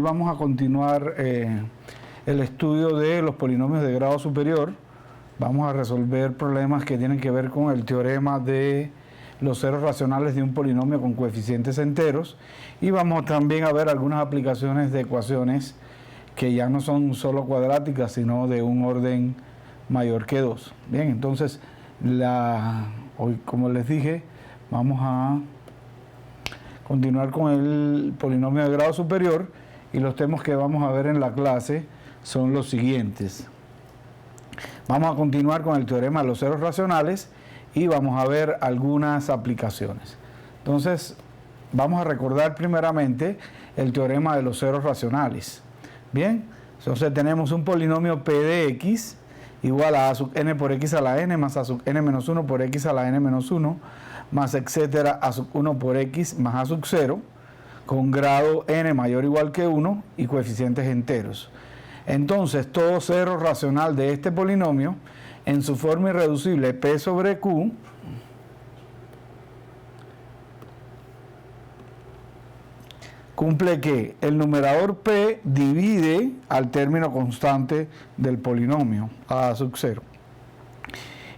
vamos a continuar el estudio de los polinomios de grado superior. Vamos a resolver problemas que tienen que ver con el teorema de los ceros racionales de un polinomio con coeficientes enteros, y vamos también a ver algunas aplicaciones de ecuaciones que ya no son solo cuadráticas, sino de un orden mayor que 2. Bien, entonces, hoy, como les dije, vamos a continuar con el polinomio de grado superior, y los temas que vamos a ver en la clase son los siguientes. Vamos a continuar con el teorema de los ceros racionales y vamos a ver algunas aplicaciones. Entonces, vamos a recordar primeramente el teorema de los ceros racionales. Bien, entonces tenemos un polinomio P de x igual a sub n por x a la n más a sub n menos 1 por x a la n menos 1 más etcétera a sub 1 por x más a sub 0 con grado n mayor o igual que 1 y coeficientes enteros. Entonces, todo cero racional de este polinomio en su forma irreducible P sobre Q cumple que el numerador P divide al término constante del polinomio a sub 0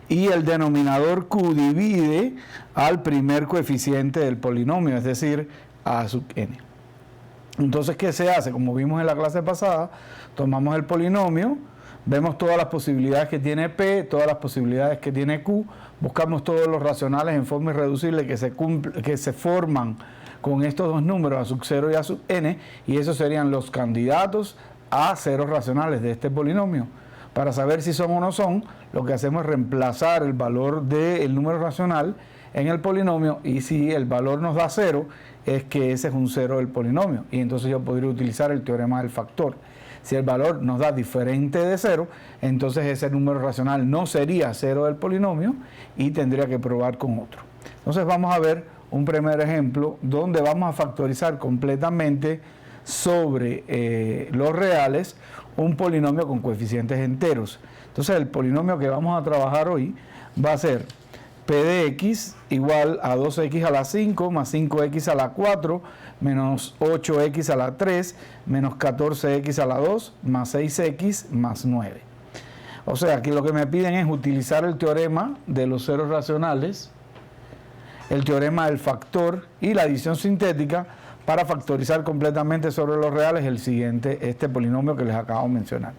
y el denominador Q divide al primer coeficiente del polinomio, es decir, a sub n. Entonces, ¿qué se hace? Como vimos en la clase pasada, tomamos el polinomio, vemos todas las posibilidades que tiene P, todas las posibilidades que tiene Q, buscamos todos los racionales en forma irreducible que se forman con estos dos números, a sub 0 y a sub n, y esos serían los candidatos a ceros racionales de este polinomio. Para saber si son o no son, lo que hacemos es reemplazar el valor del número racional en el polinomio, y si el valor nos da 0, es que ese es un cero del polinomio, y entonces yo podría utilizar el teorema del factor. Si el valor nos da diferente de 0, entonces ese número racional no sería 0 del polinomio y tendría que probar con otro. Entonces vamos a ver un primer ejemplo donde vamos a factorizar completamente sobre los reales un polinomio con coeficientes enteros. Entonces el polinomio que vamos a trabajar hoy va a ser P de x igual a 2x a la 5 más 5x a la 4 menos 8x a la 3 menos 14x a la 2 más 6x más 9. O sea, aquí lo que me piden es utilizar el teorema de los ceros racionales, el teorema del factor y la adición sintética para factorizar completamente sobre los reales este polinomio que les acabo de mencionar.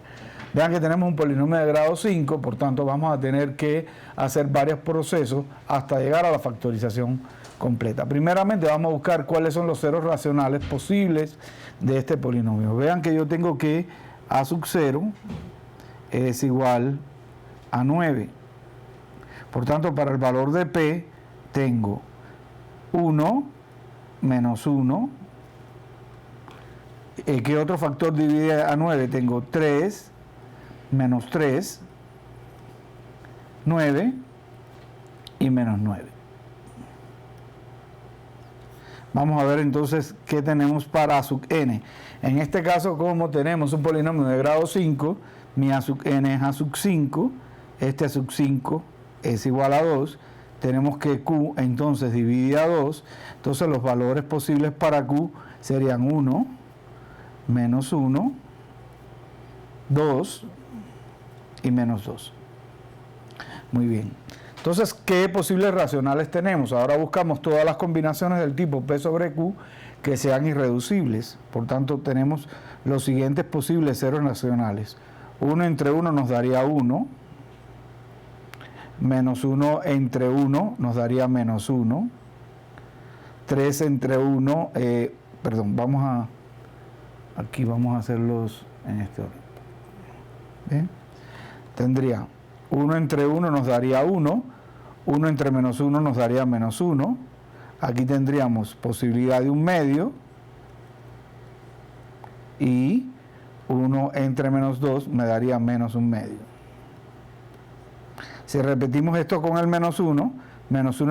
Vean que tenemos un polinomio de grado 5, por tanto vamos a tener que hacer varios procesos hasta llegar a la factorización completa. Primeramente vamos a buscar cuáles son los ceros racionales posibles de este polinomio. Vean que yo tengo que a sub 0 es igual a 9. Por tanto, para el valor de P tengo 1 menos 1. ¿Qué otro factor divide a 9? Tengo 3 menos 3, 9 y menos 9. Vamos a ver entonces qué tenemos para a sub n. En este caso, como tenemos un polinomio de grado 5, mi a sub n es a sub 5, este a sub 5 es igual a 2, tenemos que Q entonces divide a 2, entonces los valores posibles para Q serían 1, menos 1, 2 y menos 2. Muy bien. Entonces, ¿qué posibles racionales tenemos? Ahora buscamos todas las combinaciones del tipo P sobre Q que sean irreducibles. Por tanto, tenemos los siguientes posibles ceros racionales. 1 entre 1 nos daría 1. Menos 1 entre 1 nos daría menos 1. 3 entre 1, aquí vamos a hacerlos en este orden. ¿Bien? Tendría 1 entre 1 nos daría 1, 1 entre menos 1 nos daría menos 1, aquí tendríamos posibilidad de un medio, y 1 entre menos 2 me daría menos un medio. Si repetimos esto con el menos 1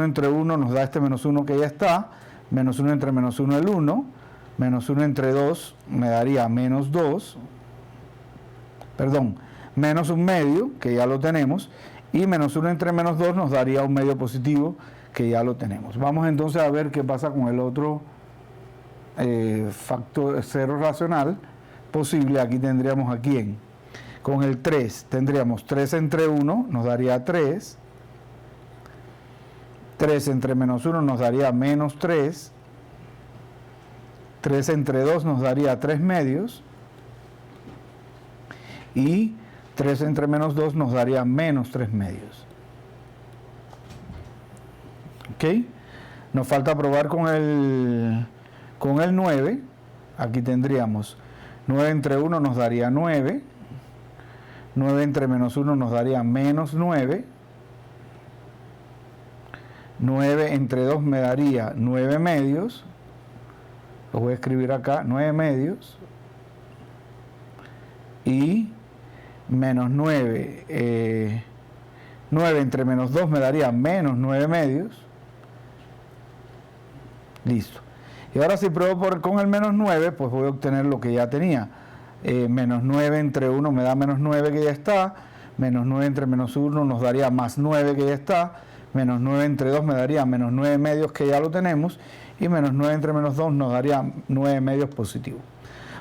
entre 1 nos da este menos 1 que ya está, menos 1 entre menos 1 el 1, menos 1 entre 2 me daría menos 2, menos un medio, que ya lo tenemos, y menos 1 entre menos 2 nos daría un medio positivo, que ya lo tenemos. Vamos entonces a ver qué pasa con el otro factor cero racional posible, aquí tendríamos a quién. Con el 3 tendríamos 3 entre 1 nos daría 3. 3 entre menos 1 nos daría menos 3. 3 entre 2 nos daría 3 medios. Y 3 entre menos 2 nos daría menos 3 medios. ¿Ok? Nos falta probar con el 9. Aquí tendríamos 9 entre 1 nos daría 9. 9 entre menos 1 nos daría menos 9. 9 entre 2 me daría 9 medios. Lo voy a escribir acá, 9 medios. Y menos 9. 9 entre menos 2 me daría menos 9 medios. Listo. Y ahora si pruebo con el menos 9, pues voy a obtener lo que ya tenía. Menos 9 entre 1 me da menos 9 que ya está. Menos 9 entre menos 1 nos daría más 9 que ya está. Menos 9 entre 2 me daría menos 9 medios que ya lo tenemos. Y menos 9 entre menos 2 nos daría 9 medios positivos.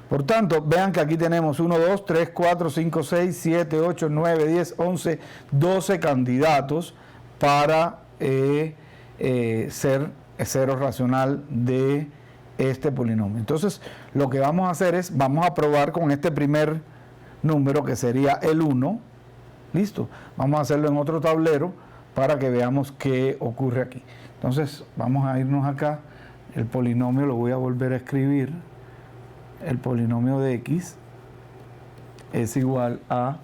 Por tanto, vean que aquí tenemos 1, 2, 3, 4, 5, 6, 7, 8, 9, 10, 11, 12 candidatos para ser cero racional de este polinomio. Entonces, lo que vamos a hacer es, vamos a probar con este primer número que sería el 1. Listo. Vamos a hacerlo en otro tablero para que veamos qué ocurre aquí. Entonces, vamos a irnos acá. El polinomio lo voy a volver a escribir. El polinomio de x es igual a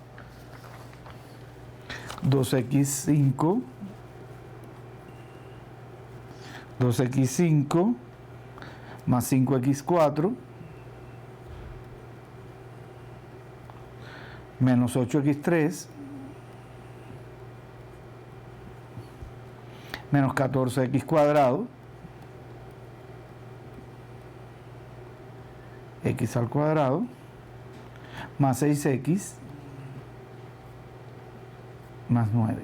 2x5 más 5x4 menos 8x3 menos 14x cuadrado x al cuadrado más 6x más 9.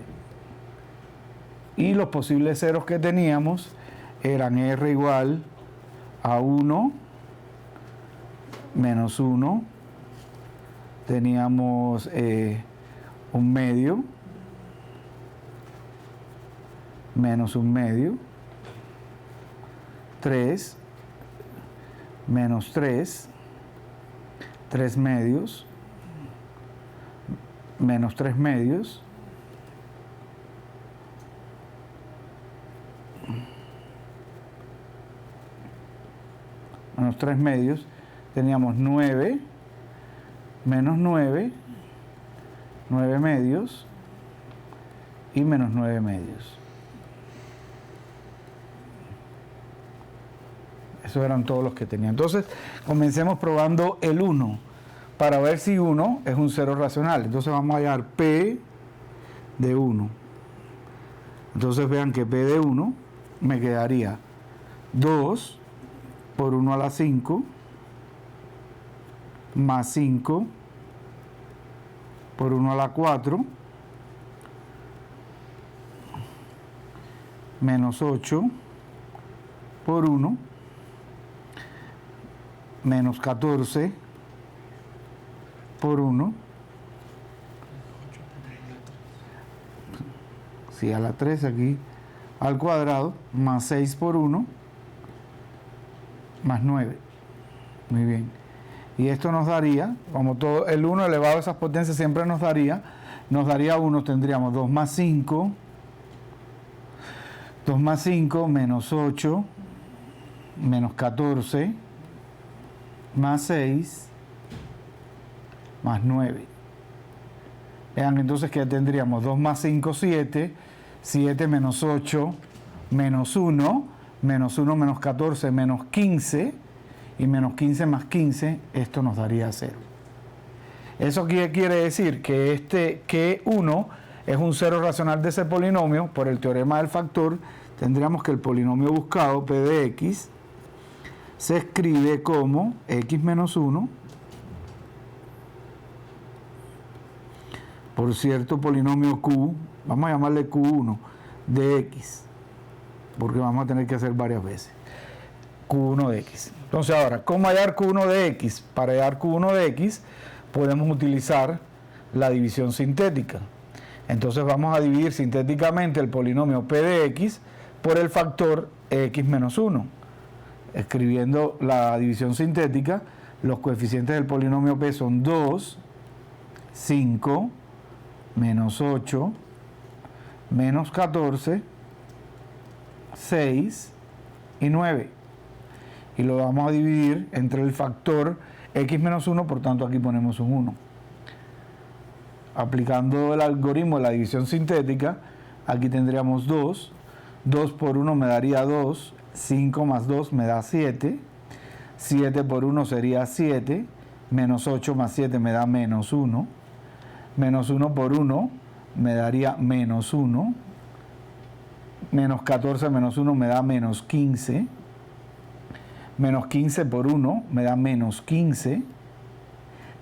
Y los posibles ceros que teníamos eran r igual a 1 menos 1, teníamos un medio menos un medio, 3 menos 3, 3 medios menos 3 medios, menos 3 medios, teníamos 9 menos 9, 9 medios y menos 9 medios. Esos eran todos los que tenía. Entonces, comencemos probando el 1 para ver si 1 es un cero racional. Entonces vamos a hallar P de 1. Entonces vean que P de 1 me quedaría 2 por 1 a la 5 más 5 por 1 a la 4 menos 8 por 1 menos 14 por 1, sí, a la 3 aquí, al cuadrado, más 6 por 1, más 9. Muy bien. Y esto nos daría, como todo, el 1 elevado a esas potencias siempre nos daría 1, tendríamos 2 más 5, 2 más 5 menos 8, menos 14, más 6, más 9. Vean entonces que tendríamos 2 más 5, 7, 7 menos 8, menos 1, menos 1 menos 14, menos 15, y menos 15 más 15, esto nos daría 0. ¿Eso qué quiere decir? Que 1 es un cero racional de ese polinomio. Por el teorema del factor, tendríamos que el polinomio buscado, P de x, se escribe como x menos 1 por cierto polinomio q, vamos a llamarle q1 de x, porque vamos a tener que hacer varias veces. Q1 de X. Entonces ahora, ¿cómo hallar Q1 de X? Para hallar Q1 de X podemos utilizar la división sintética. Entonces vamos a dividir sintéticamente el polinomio P de X por el factor X menos 1. Escribiendo la división sintética, los coeficientes del polinomio P son 2, 5, menos 8, menos 14, 6 y 9. Y lo vamos a dividir entre el factor X menos 1, por tanto aquí ponemos un 1. Aplicando el algoritmo de la división sintética, aquí tendríamos 2. 2 por 1 me daría 2. 5 más 2 me da 7. 7 por 1 sería 7. Menos 8 más 7 me da menos 1. Menos 1 por 1 me daría menos 1. Menos 14 menos 1 me da menos 15. Menos 15 por 1 me da menos 15.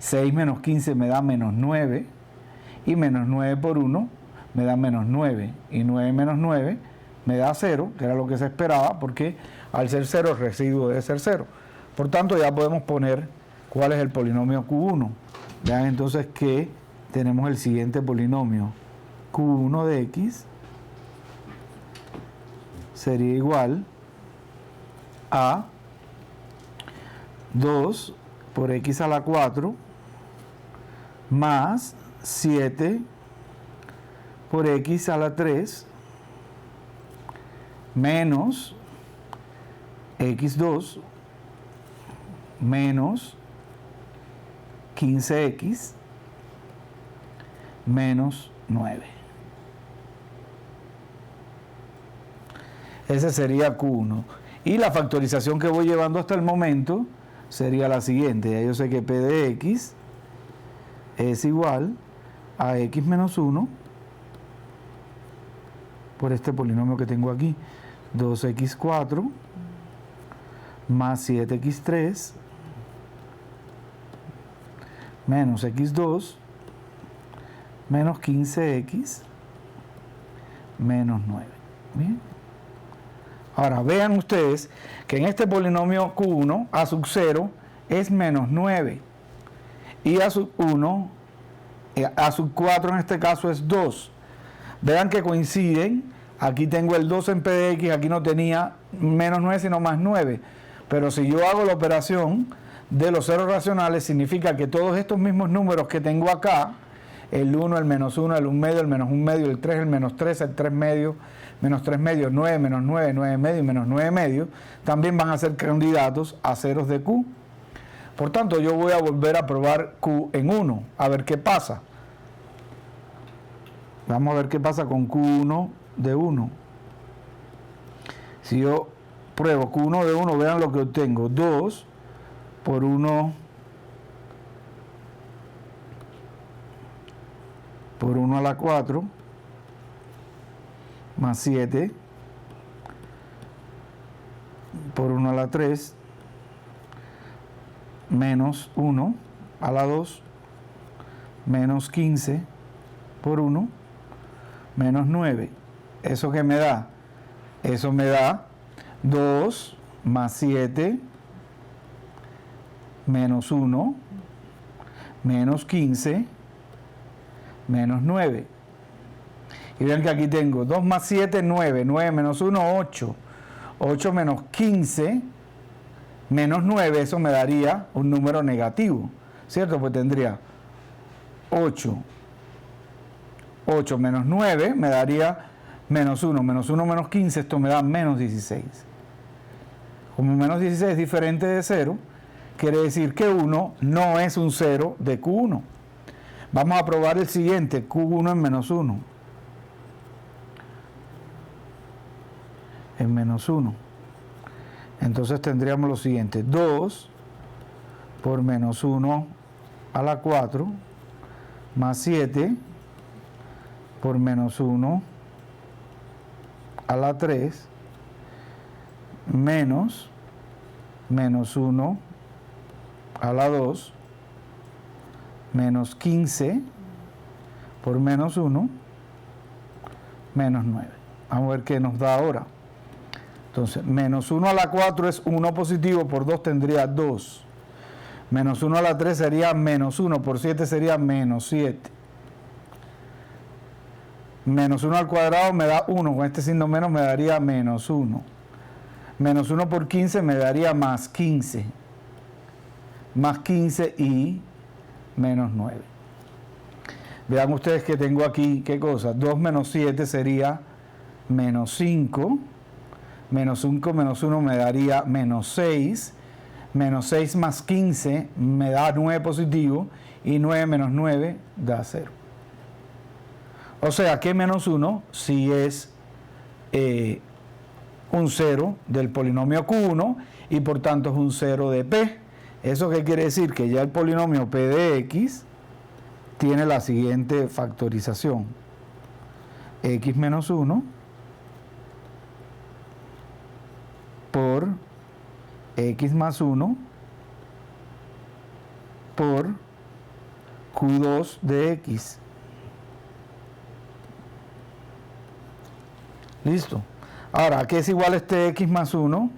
6 menos 15 me da menos 9. Y menos 9 por 1 me da menos 9. Y 9 menos 9 me da 0, que era lo que se esperaba, porque al ser 0 el residuo debe ser 0. Por tanto, ya podemos poner cuál es el polinomio Q1. Vean entonces que tenemos el siguiente polinomio. Q1 de X sería igual a 2 por X a la 4 más 7 por X a la 3 menos X2 menos 15X menos 9. Ese sería Q1. Y la factorización que voy llevando hasta el momento sería la siguiente. Ya yo sé que P de X es igual a X menos 1 por este polinomio que tengo aquí. 2X4 más 7X3 menos X2 menos 15X menos 9. ¿Bien? Ahora vean ustedes que en este polinomio Q1 a sub 0 es menos 9 y a sub 1, a sub 4 en este caso es 2. Vean que coinciden. Aquí tengo el 2 en P de X, aquí no tenía menos 9 sino más 9. Pero si yo hago la operación de los ceros racionales, significa que todos estos mismos números que tengo acá, el 1, el menos 1, el 1 medio, el menos 1 medio, el 3, el menos 3, el 3 medio, menos 3 medio, 9, menos 9, 9 medio y menos 9 medio, también van a ser candidatos a ceros de Q. Por tanto, yo voy a volver a probar Q en 1, a ver qué pasa. Vamos a ver qué pasa con Q1 de 1. Si yo pruebo Q1 de 1, vean lo que obtengo. 2 por 1 por 1 a la 4 más 7 por 1 a la 3 menos 1 a la 2 menos 15 por 1 menos 9. ¿Eso qué me da? Eso me da 2 más 7 menos 1 menos 15 menos 9. Y vean que aquí tengo 2 más 7, 9. 9 menos 1, 8. 8 menos 15 menos 9, eso me daría un número negativo, ¿cierto? Pues tendría 8. 8 menos 9 me daría menos 1. Menos 1 menos 15, esto me da menos 16. Como menos 16 es diferente de 0, quiere decir que 1 no es un 0 de Q1. Vamos a probar el siguiente, Q1 en menos 1. En menos 1. Entonces tendríamos lo siguiente, 2 por menos 1 a la 4 más 7 por menos 1 a la 3 menos 1 a la 2 menos 15 por menos 1 menos 9. Vamos a ver qué nos da ahora. Entonces, menos 1 a la 4 es 1 positivo, por 2 tendría 2. Menos 1 a la 3 sería menos 1, por 7 sería menos 7. Menos 1 al cuadrado me da 1, con este signo menos me daría menos 1. Menos 1 por 15 me daría más 15. Más 15 y menos 9. Vean ustedes que tengo aquí, ¿qué cosa? 2 menos 7 sería menos 5. Menos 5 menos 1 me daría menos 6. Menos 6 más 15 me da 9 positivo. Y 9 menos 9 da 0. O sea que menos 1 sí es un 0 del polinomio Q1 y por tanto es un 0 de P. ¿Eso qué quiere decir? Que ya el polinomio P de X tiene la siguiente factorización. X menos 1 por X más 1 por Q2 de X. Listo. Ahora, ¿a qué es igual este X más 1?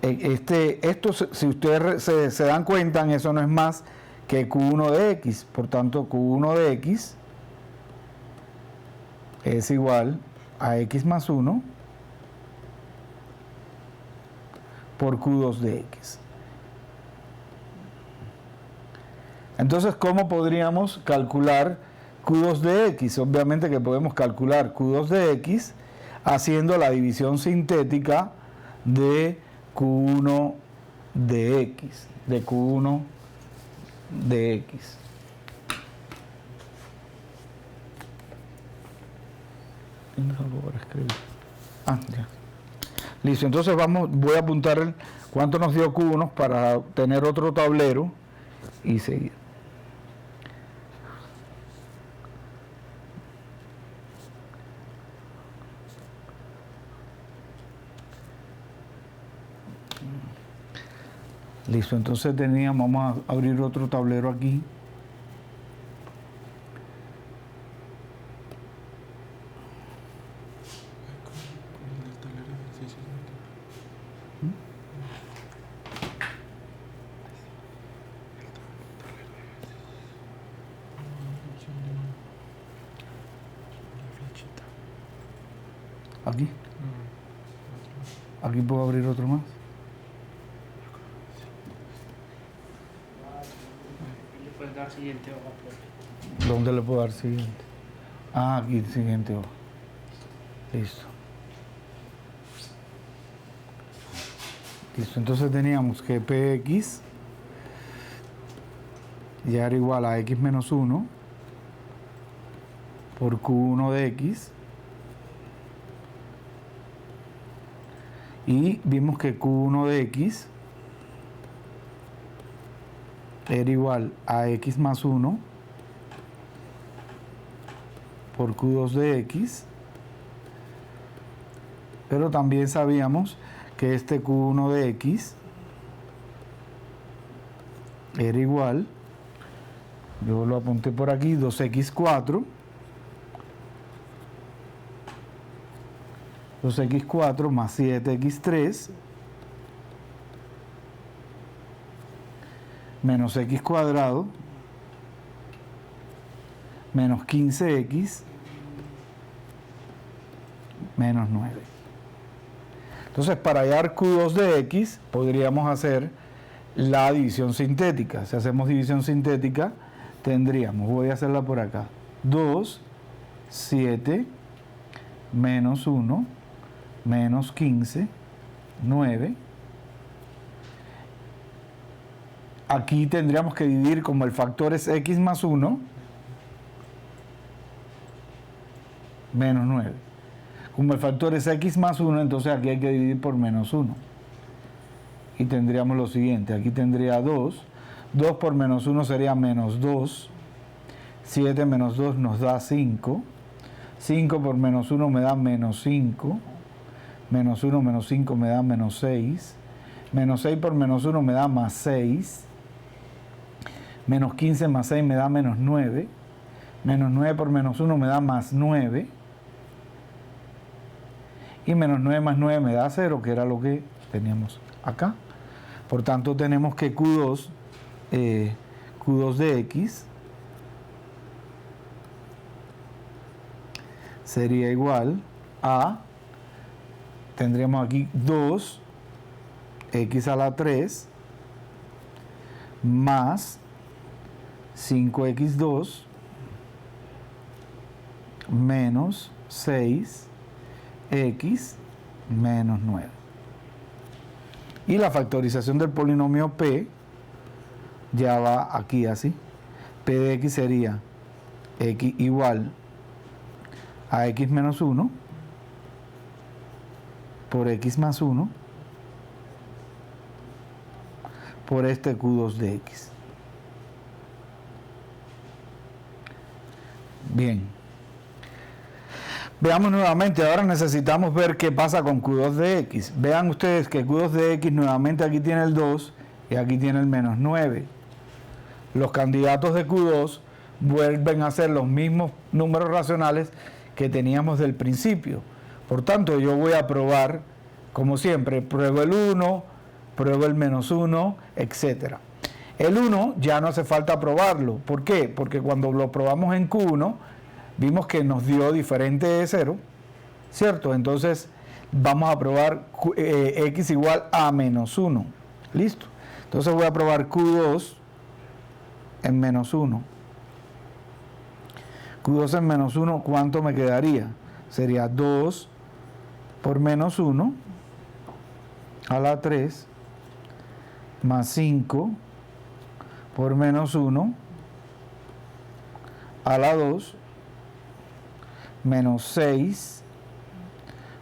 Esto, si ustedes se dan cuenta, eso no es más que Q1 de X. Por tanto, Q1 de X es igual a X más 1 por Q2 de X. Entonces, ¿cómo podríamos calcular Q2 de X? Obviamente que podemos calcular Q2 de X haciendo la división sintética de Q1 de X, de Q1 de X. ¿Tienes algo para escribir? Ah, ya. Listo, entonces voy a apuntar cuánto nos dio Q1 para tener otro tablero y seguir. Listo, entonces vamos a abrir otro tablero aquí. Aquí. Aquí puedo abrir otro más. Le puedes dar siguiente hoja. ¿Dónde le puedo dar siguiente? Ah, aquí, siguiente hoja. Listo. Listo, entonces teníamos que Px ya era igual a X menos 1 por Q1 de X. Y vimos que Q1 de X era igual a X más 1 por Q2 de X. Pero también sabíamos que este Q1 de X era igual, yo lo apunté por aquí, 2x4. 2x4 más 7x3 menos x cuadrado menos 15x menos 9. Entonces, para hallar Q2 de X podríamos hacer la división sintética. Si hacemos división sintética tendríamos, voy a hacerla por acá, 2, 7 menos 1 menos 15, 9. Aquí tendríamos que dividir, como el factor es x más 1, menos 9. Como el factor es x más 1, entonces aquí hay que dividir por menos 1. Y tendríamos lo siguiente, aquí tendría 2. 2 por menos 1 sería menos 2. 7 menos 2 nos da 5. 5 por menos 1 me da menos 5. Menos 1 menos 5 me da menos 6. Menos 6 por menos 1 me da más 6. Menos 15 más 6 me da menos 9. Menos 9 por menos 1 me da más 9. y menos 9 más 9 me da 0, que era lo que teníamos acá. Por tanto, tenemos que Q2 de X sería igual a, tendríamos aquí 2 X a la 3 más 5X2 menos 6X menos 9. Y la factorización del polinomio P ya va aquí así. P de X sería X igual a X menos 1 por X más 1 por este Q2 de X. Bien. Veamos nuevamente, ahora necesitamos ver qué pasa con Q2 de X. Vean ustedes que Q2 de X nuevamente aquí tiene el 2 y aquí tiene el menos 9. Los candidatos de Q2 vuelven a ser los mismos números racionales que teníamos del principio. Por tanto, yo voy a probar, como siempre, pruebo el 1, pruebo el menos 1, etc. El 1 ya no hace falta probarlo. ¿Por qué? Porque cuando lo probamos en Q1, vimos que nos dio diferente de 0, ¿cierto? Entonces, vamos a probar X igual a menos 1. ¿Listo? Entonces voy a probar Q2 en menos 1. Q2 en menos 1, ¿cuánto me quedaría? Sería 2 por menos 1 a la 3 más 5 por menos 1 a la 2 menos 6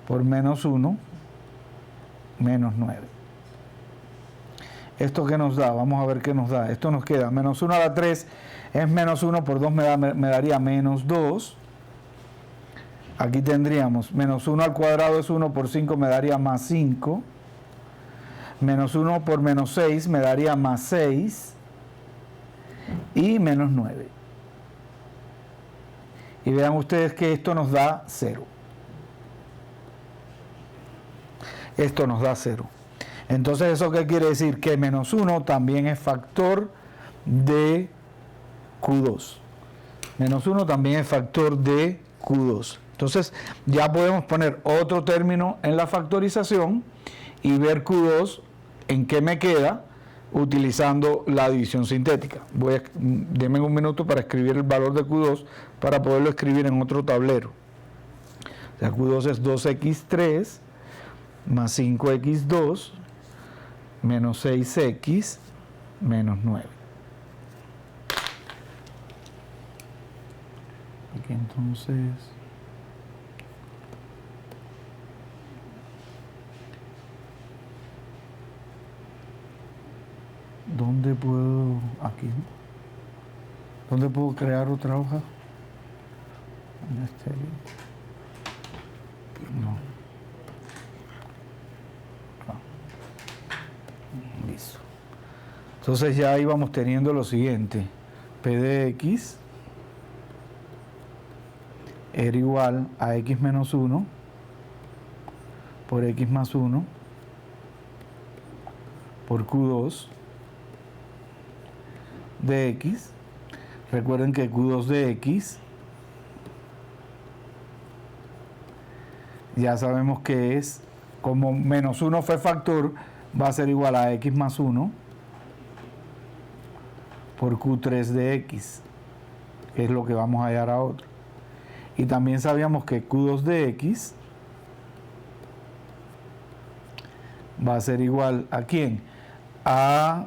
por menos 1 menos 9. ¿Esto qué nos da? Vamos a ver qué nos da. Esto nos queda menos 1 a la 3 es menos 1 por 2 me daría menos 2. Aquí tendríamos menos 1 al cuadrado es 1 por 5 me daría más 5. Menos 1 por menos 6 me daría más 6. Y menos 9. Y vean ustedes que esto nos da 0. Esto nos da 0. Entonces, ¿eso qué quiere decir? Que menos 1 también es factor de Q2. Menos 1 también es factor de Q2. Entonces, ya podemos poner otro término en la factorización y ver Q2 en qué me queda utilizando la división sintética. Denme un minuto para escribir el valor de Q2 para poderlo escribir en otro tablero. O sea, Q2 es 2x3 más 5x2 menos 6x menos 9. Aquí entonces... ¿Dónde puedo? Aquí. ¿Dónde puedo crear otra hoja? En este. No. Listo. Entonces ya íbamos teniendo lo siguiente. P de X era igual a X menos 1 por X más 1 por Q2 de X. Recuerden que Q2 de X ya sabemos que es, como menos 1 fue factor, va a ser igual a X más 1 por Q3 de X, que es lo que vamos a hallar ahora. Y también sabíamos que Q2 de X va a ser igual a ¿quién? A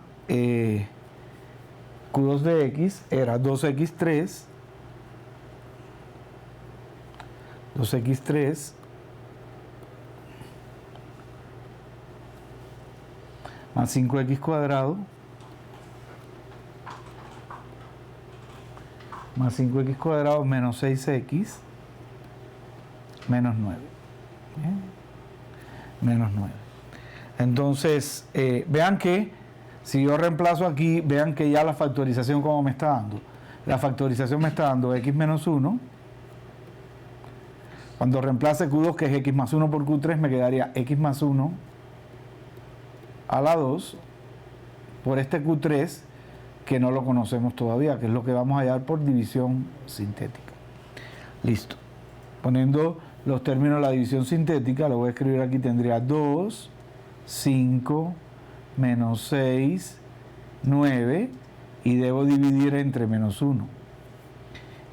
Q2 de X era 2x3 más 5x cuadrado más 5x cuadrado menos 6x menos 9. ¿Bien? Menos 9. Entonces, vean que si yo reemplazo aquí, vean que ya la factorización como me está dando. La factorización me está dando x menos 1. Cuando reemplace Q2, que es X más 1 por Q3, me quedaría X más 1 a la 2 por este Q3, que no lo conocemos todavía, que es lo que vamos a hallar por división sintética. Listo. Poniendo los términos de la división sintética, lo voy a escribir aquí, tendría 2, 5, menos 6, 9, y debo dividir entre menos 1.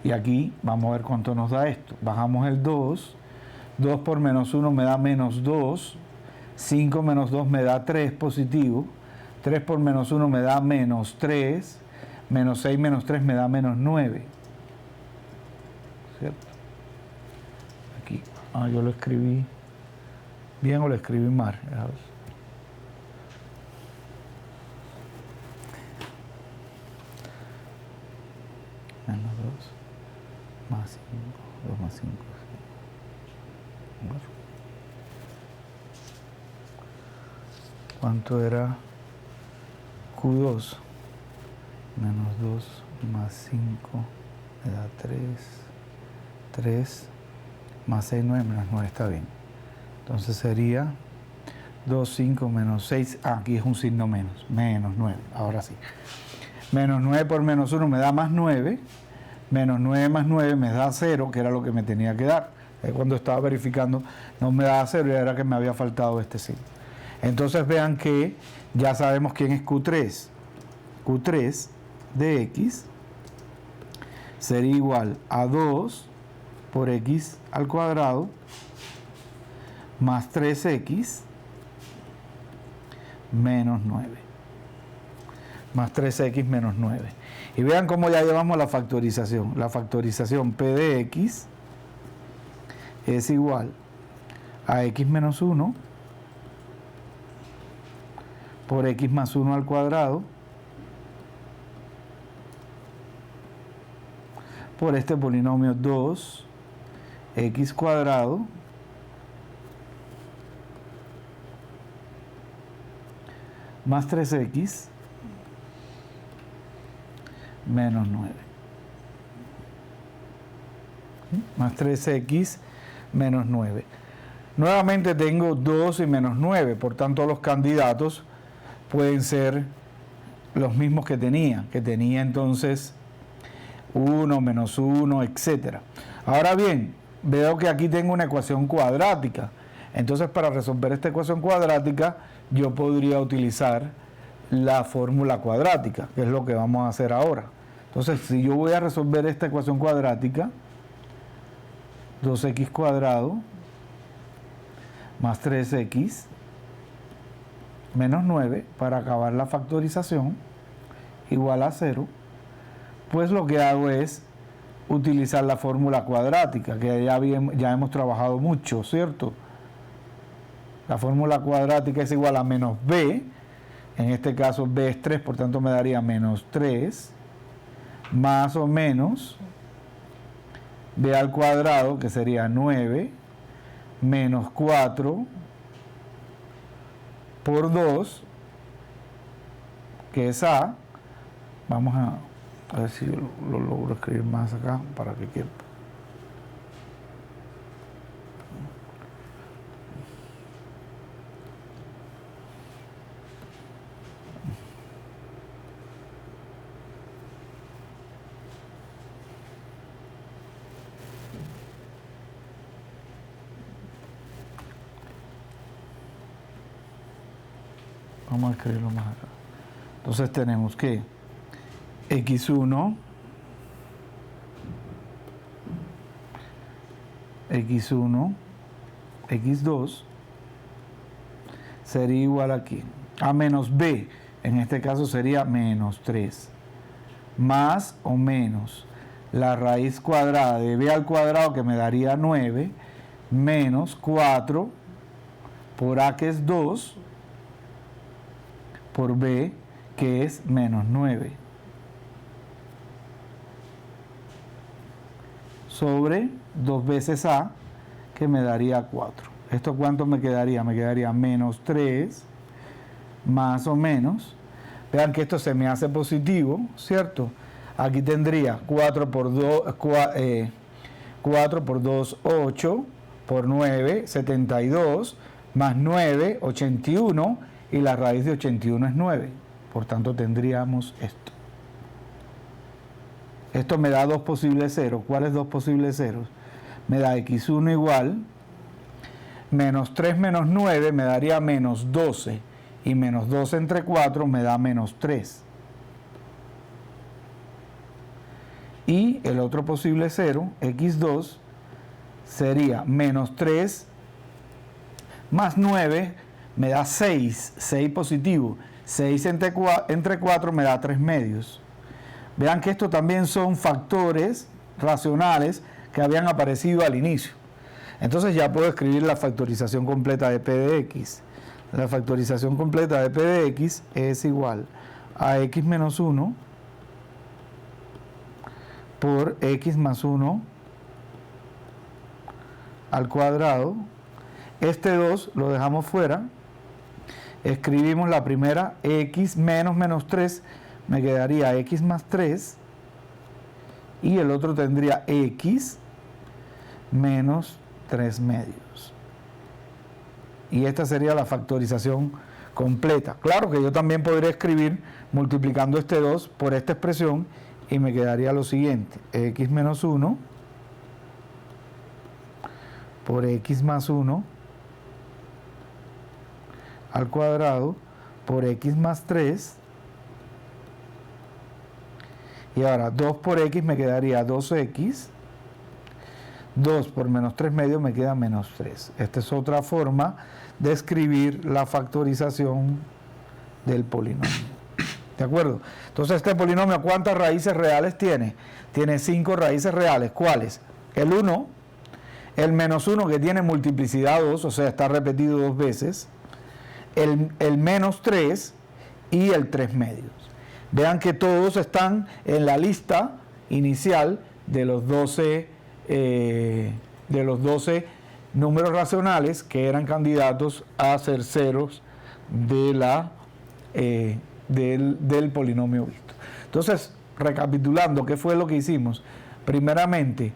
Y aquí vamos a ver cuánto nos da esto. Bajamos el 2, 2 por menos 1 me da menos 2, 5 menos 2 me da 3 positivo, 3 por menos 1 me da menos 3, menos 6 menos 3 me da menos 9. ¿Cierto? Aquí, yo lo escribí bien o lo escribí mal. A ver. Menos 2 más 5, 2 más 5. ¿Cuánto era Q2? Menos 2 más 5 me da 3. 3 más 6, 9, menos 9, está bien. Entonces sería 2, 5 menos 6. Aquí es un signo menos. Menos 9, ahora sí. Menos 9 por menos 1 me da más 9. Menos 9 más 9 me da 0, que era lo que me tenía que dar. Cuando estaba verificando no me daba 0 y era que me había faltado este signo. Entonces vean que ya sabemos quién es Q3. Q3 de X sería igual a 2 por X al cuadrado más 3X menos 9. Más 3X menos 9. Y vean cómo ya llevamos la factorización. La factorización P de X es igual a X menos 1 por X más 1 al cuadrado por este polinomio 2X cuadrado más 3X menos 9. Más 3X menos 9. Nuevamente tengo 2 y menos 9, por tanto los candidatos pueden ser los mismos que tenía entonces 1, menos 1, etc. Ahora bien, veo que aquí tengo una ecuación cuadrática. Entonces, para resolver esta ecuación cuadrática, yo podría utilizar la fórmula cuadrática, que es lo que vamos a hacer ahora. Entonces, si yo voy a resolver esta ecuación cuadrática, 2x cuadrado más 3x menos 9, para acabar la factorización, igual a 0, pues lo que hago es utilizar la fórmula cuadrática, que ya hemos trabajado mucho, ¿cierto? La fórmula cuadrática es igual a menos b, en este caso b es 3, por tanto me daría menos 3, más o menos b al cuadrado, que sería 9, menos 4 por 2, que es a. Vamos a ver si lo logro escribir más acá para que quede. Vamos a escribirlo más acá. Entonces tenemos que x1, x2 sería igual aquí a menos b, en este caso sería menos 3, más o menos la raíz cuadrada de b al cuadrado, que me daría 9, menos 4 por a, que es 2, por b, que es menos 9, sobre 2 veces a, que me daría 4. ¿Esto cuánto me quedaría? Me quedaría menos 3, más o menos. Vean que esto se me hace positivo, ¿cierto? Aquí tendría 4 por 2, 8, por 9, 72, más 9, 81, y la raíz de 81 es 9. Por tanto, tendríamos esto. Esto me da dos posibles ceros. ¿Cuáles dos posibles ceros? Me da x1 igual, menos 3 menos 9 me daría menos 12, y menos 12 entre 4 me da menos 3. Y el otro posible cero, x2, sería menos 3 más 9 me da 6, 6 positivo. 6 entre 4 me da 3 medios. Vean que estos también son factores racionales que habían aparecido al inicio. Entonces ya puedo escribir la factorización completa de p de x. La factorización completa de p de x es igual a x menos 1 por x más 1 al cuadrado. Este 2 lo dejamos fuera. Escribimos la primera, x menos menos 3, me quedaría x más 3. Y el otro tendría x menos 3 medios. Y esta sería la factorización completa. Claro que yo también podría escribir multiplicando este 2 por esta expresión y me quedaría lo siguiente, x menos 1 por x más 1 al cuadrado por x más 3, y ahora 2 por x me quedaría 2x, 2 por menos 3 medios me queda menos 3. Esta es otra forma de escribir la factorización del polinomio. ¿De acuerdo? Entonces este polinomio, ¿cuántas raíces reales tiene? Tiene 5 raíces reales. ¿Cuáles? El 1, el menos 1 que tiene multiplicidad 2, o sea, está repetido 2 veces, el menos 3 y el 3 medios. Vean que todos están en la lista inicial de los 12 números racionales que eran candidatos a ser ceros de del polinomio visto. Entonces, recapitulando, ¿qué fue lo que hicimos? Primeramente,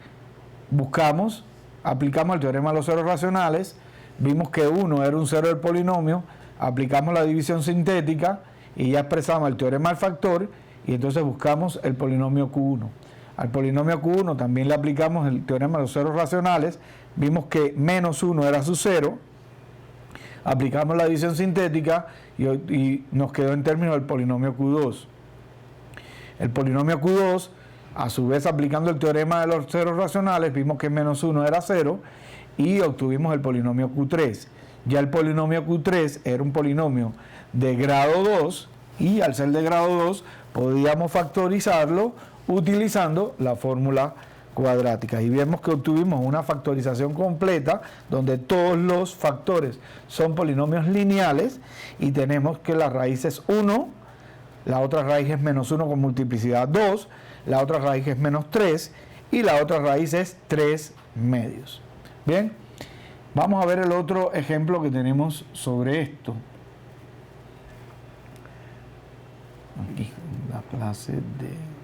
aplicamos el teorema de los ceros racionales, vimos que 1 era un cero del polinomio, aplicamos la división sintética y ya expresamos el teorema del factor, y entonces buscamos el polinomio Q1. Al polinomio Q1 también le aplicamos el teorema de los ceros racionales, vimos que menos 1 era su cero, aplicamos la división sintética y nos quedó en términos del polinomio Q2. El polinomio Q2, a su vez aplicando el teorema de los ceros racionales, vimos que menos 1 era 0 y obtuvimos el polinomio Q3. Ya el polinomio Q3 era un polinomio de grado 2 y al ser de grado 2 podíamos factorizarlo utilizando la fórmula cuadrática. Y vemos que obtuvimos una factorización completa donde todos los factores son polinomios lineales y tenemos que la raíz es 1, la otra raíz es menos 1 con multiplicidad 2, la otra raíz es menos 3 y la otra raíz es 3 medios. Bien, vamos a ver el otro ejemplo que tenemos sobre esto. Aquí, la clase de...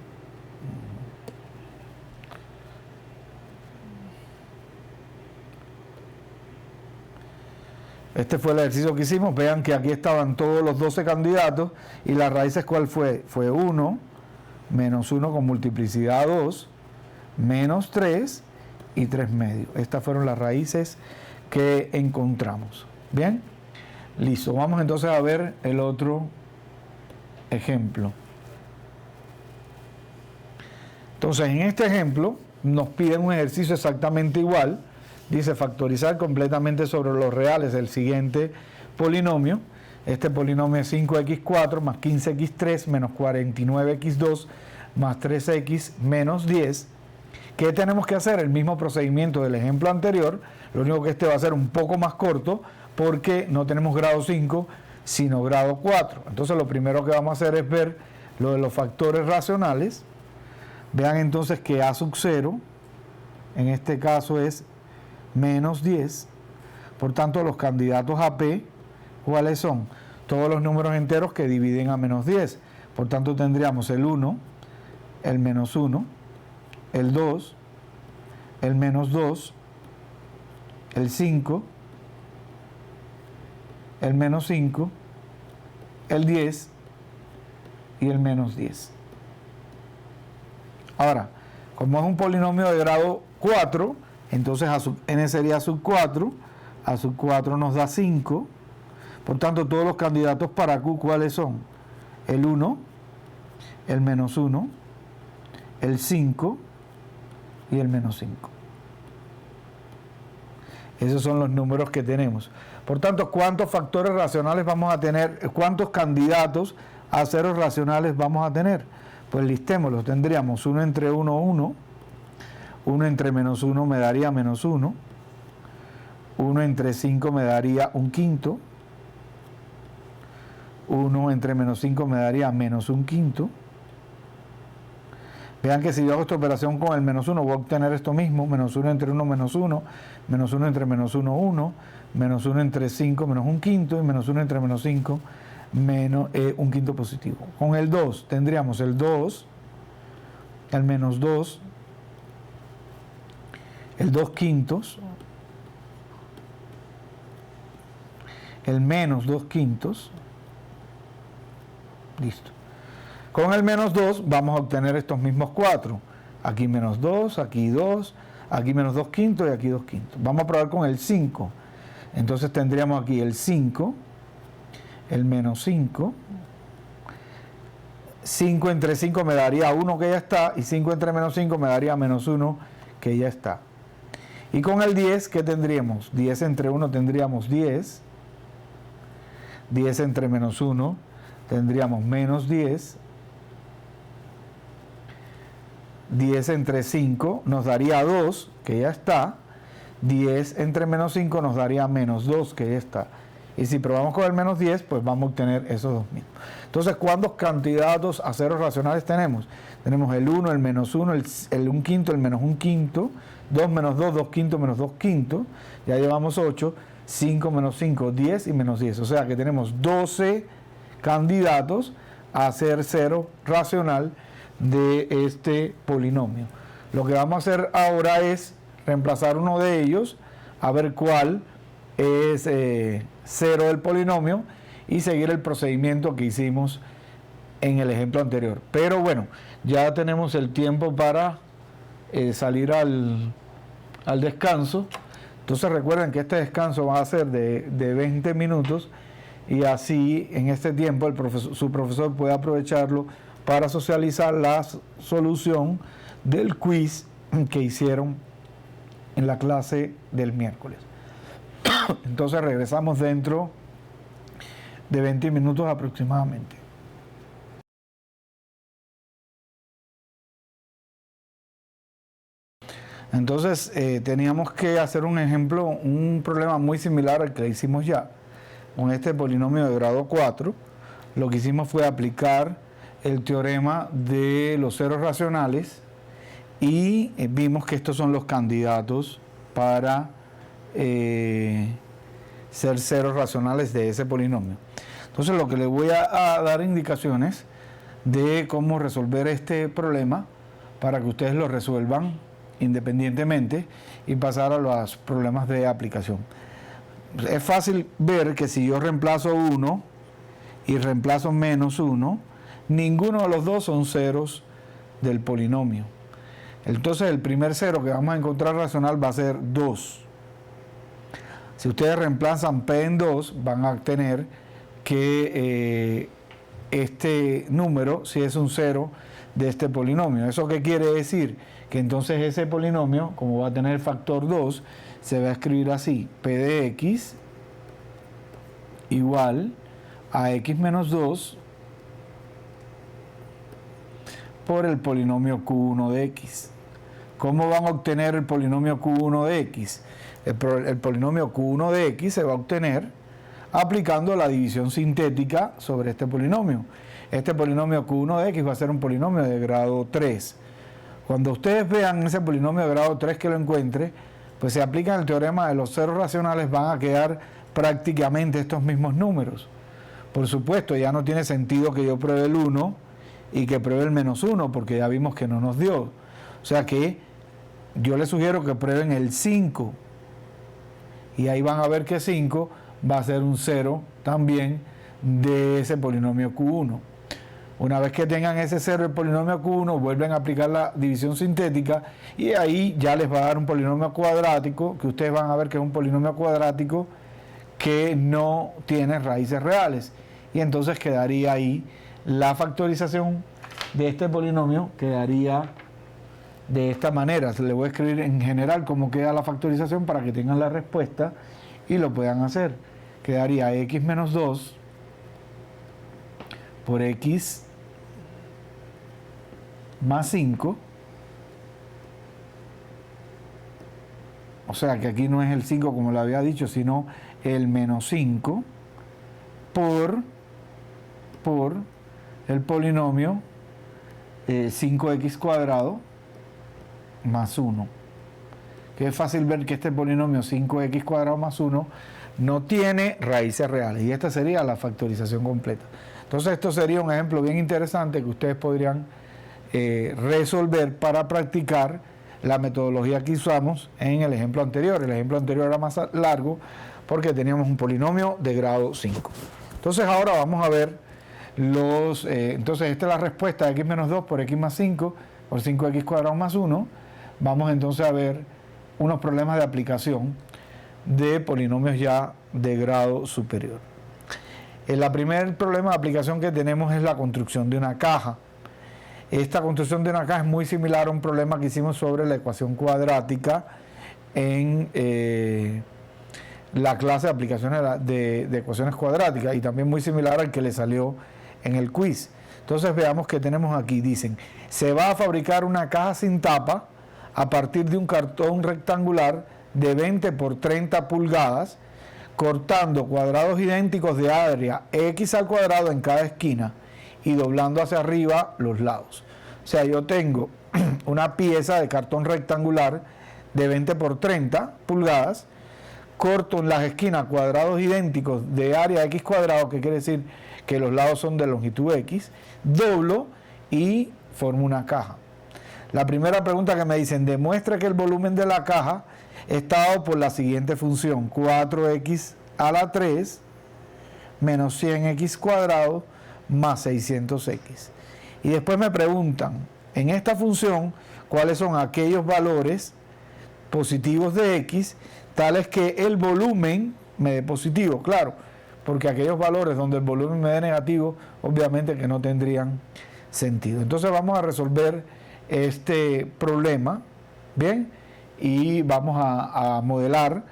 Este fue el ejercicio que hicimos. Vean que aquí estaban todos los 12 candidatos y las raíces, ¿cuál fue? Fue 1, menos 1 con multiplicidad 2, menos 3 y 3 medios. Estas fueron las raíces que encontramos. Bien, listo. Vamos entonces a ver el otro ejemplo. Entonces, en este ejemplo nos piden un ejercicio exactamente igual. Dice factorizar completamente sobre los reales el siguiente polinomio. Este polinomio es 5x4 más 15x3 menos 49x2 más 3x menos 10. ¿Qué tenemos que hacer? El mismo procedimiento del ejemplo anterior, lo único que este va a ser un poco más corto porque no tenemos grado 5 sino grado 4. Entonces lo primero que vamos a hacer es ver lo de los factores racionales. Vean entonces que a sub 0 en este caso es menos 10, por tanto los candidatos a P, ¿cuáles son? Todos los números enteros que dividen a menos 10, por tanto tendríamos el 1, el menos 1, el 2, el menos 2, el 5, el menos 5, el 10 y el menos 10. Ahora, como es un polinomio de grado 4, entonces n sería sub 4, a sub 4 nos da 5, por tanto todos los candidatos para Q, ¿cuáles son? El 1, el menos 1, el 5 y el menos 5. Esos son los números que tenemos. Por tanto, ¿cuántos factores racionales vamos a tener? ¿Cuántos candidatos a ceros racionales vamos a tener? Pues listémoslos. Tendríamos 1 entre 1, 1. 1 entre menos 1 me daría menos 1. 1 entre 5 me daría un quinto. 1 entre menos 5 me daría menos un quinto. Vean que si yo hago esta operación con el menos 1, voy a obtener esto mismo, menos 1 entre 1, menos 1, menos 1 entre menos 1, 1, menos 1 entre 5, menos un quinto, y menos 1 entre menos 5, menos un quinto positivo. Con el 2 tendríamos el 2, el menos 2, el 2 quintos, el menos 2 quintos, listo. Con el menos 2 vamos a obtener estos mismos 4. Aquí menos 2, aquí 2, aquí menos 2 quintos y aquí 2 quintos. Vamos a probar con el 5. Entonces tendríamos aquí el 5, el menos 5. 5 entre 5 me daría 1 que ya está, y 5 entre menos 5 me daría menos 1 que ya está. Y con el 10, ¿qué tendríamos? 10 entre 1 tendríamos 10. 10 entre menos 1 tendríamos menos 10. 10 entre 5 nos daría 2, que ya está. 10 entre menos 5 nos daría menos 2, que ya está. Y si probamos con el menos 10, pues vamos a obtener esos dos mismos. Entonces, ¿cuántos candidatos a ceros racionales tenemos? Tenemos el 1, el menos 1, el 1 quinto, el menos 1 quinto, 2 menos 2, 2 quintos menos 2 quintos. Ya llevamos 8, 5 menos 5, 10 y menos 10. O sea que tenemos 12 candidatos a hacer cero racional de este polinomio. Lo que vamos a hacer ahora es reemplazar uno de ellos, a ver cuál es cero del polinomio y seguir el procedimiento que hicimos en el ejemplo anterior. Pero bueno, ya tenemos el tiempo para salir al descanso. Entonces recuerden que este descanso va a ser de 20 minutos y así en este tiempo su profesor puede aprovecharlo para socializar la solución del quiz que hicieron en la clase del miércoles. Entonces regresamos dentro de 20 minutos aproximadamente. Entonces teníamos que hacer un ejemplo, un problema muy similar al que hicimos ya con este polinomio de grado 4. Lo que hicimos fue aplicar el teorema de los ceros racionales y vimos que estos son los candidatos para ser ceros racionales de ese polinomio. Entonces lo que les voy a dar indicaciones de cómo resolver este problema para que ustedes lo resuelvan independientemente y pasar a los problemas de aplicación. Es fácil ver que si yo reemplazo 1 y reemplazo menos 1, ninguno de los dos son ceros del polinomio. Entonces el primer cero que vamos a encontrar racional va a ser 2. Si ustedes reemplazan P en 2, van a tener que este número si es un cero de este polinomio. ¿Eso qué quiere decir? Que entonces ese polinomio, como va a tener factor 2, se va a escribir así: P de x igual a x menos 2 por el polinomio Q1 de x. ¿Cómo van a obtener el polinomio Q1 de x? El polinomio Q1 de x se va a obtener aplicando la división sintética sobre este polinomio. Este polinomio Q1 de x va a ser un polinomio de grado 3. Cuando ustedes vean ese polinomio de grado 3 que lo encuentre, pues se aplica el teorema de los ceros racionales, van a quedar prácticamente estos mismos números. Por supuesto, ya no tiene sentido que yo pruebe el 1 y que pruebe el menos 1, porque ya vimos que no nos dio. O sea que yo les sugiero que prueben el 5. Y ahí van a ver que 5 va a ser un 0 también de ese polinomio Q1. Una vez que tengan ese 0 del polinomio Q1, vuelven a aplicar la división sintética y ahí ya les va a dar un polinomio cuadrático, que ustedes van a ver que es un polinomio cuadrático que no tiene raíces reales. Y entonces quedaría ahí la factorización de este polinomio, quedaría de esta manera. Se le voy a escribir en general cómo queda la factorización para que tengan la respuesta y lo puedan hacer. Quedaría x menos 2 por x más 5, o sea que aquí no es el 5 como le había dicho, sino el menos 5 por el polinomio 5x cuadrado más 1, que es fácil ver que este polinomio 5x cuadrado más 1 no tiene raíces reales, y esta sería la factorización completa. Entonces esto sería un ejemplo bien interesante que ustedes podrían resolver para practicar la metodología que usamos en el ejemplo anterior. El ejemplo anterior era más largo porque teníamos un polinomio de grado 5. Entonces ahora vamos a ver entonces esta es la respuesta de x menos 2 por x más 5 por 5x cuadrado más 1. Vamos entonces a ver unos problemas de aplicación de polinomios ya de grado superior. El primer problema de aplicación que tenemos es la construcción de una caja. Esta construcción de una caja es muy similar a un problema que hicimos sobre la ecuación cuadrática en la clase de aplicaciones de ecuaciones cuadráticas, y también muy similar al que le salió en el quiz. Entonces veamos que tenemos aquí. Dicen, se va a fabricar una caja sin tapa a partir de un cartón rectangular de 20 por 30 pulgadas, cortando cuadrados idénticos de área x al cuadrado en cada esquina y doblando hacia arriba los lados. O sea, yo tengo una pieza de cartón rectangular de 20 por 30 pulgadas, corto en las esquinas cuadrados idénticos de área x cuadrado, que quiere decir que los lados son de longitud x, doblo y formo una caja. La primera pregunta que me dicen, demuestra que el volumen de la caja está dado por la siguiente función, 4x a la 3 menos 100x cuadrado más 600x. Y después me preguntan, en esta función, cuáles son aquellos valores positivos de x, tales que el volumen me dé positivo, claro, porque aquellos valores donde el volumen me dé negativo, obviamente que no tendrían sentido. Entonces vamos a resolver este problema, ¿bien? Y vamos a modelar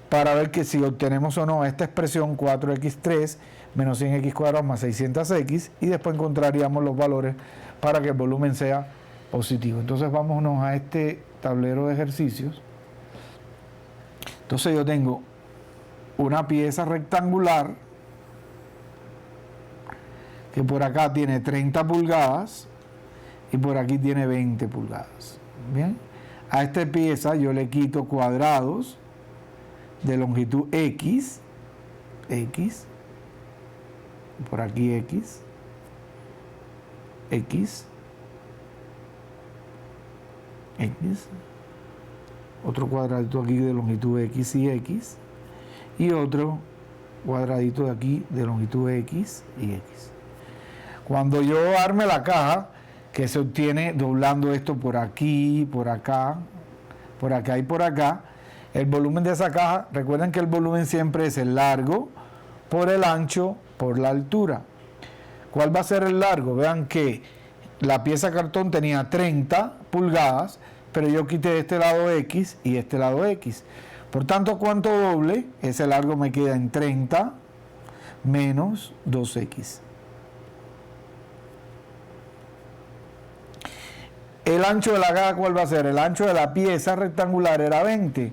para ver que si obtenemos o no esta expresión 4x3 menos 100x cuadrado más 600x, y después encontraríamos los valores para que el volumen sea positivo. Entonces vámonos a este tablero de ejercicios. Entonces yo tengo una pieza rectangular que por acá tiene 30 pulgadas y por aquí tiene 20 pulgadas. Bien, a esta pieza yo le quito cuadrados de longitud x, por aquí x, otro cuadradito aquí de longitud x y x, y otro cuadradito de aquí de longitud x y x. Cuando yo arme la caja, que se obtiene doblando esto por aquí, por acá, por acá y por acá, el volumen de esa caja, recuerden que el volumen siempre es el largo por el ancho por la altura. ¿Cuál va a ser el largo? Vean que la pieza de cartón tenía 30 pulgadas, pero yo quité de este lado x y este lado x. Por tanto, ¿cuánto doble? Ese largo me queda en 30 menos 2x. El ancho de la caja, ¿cuál va a ser? El ancho de la pieza rectangular era 20,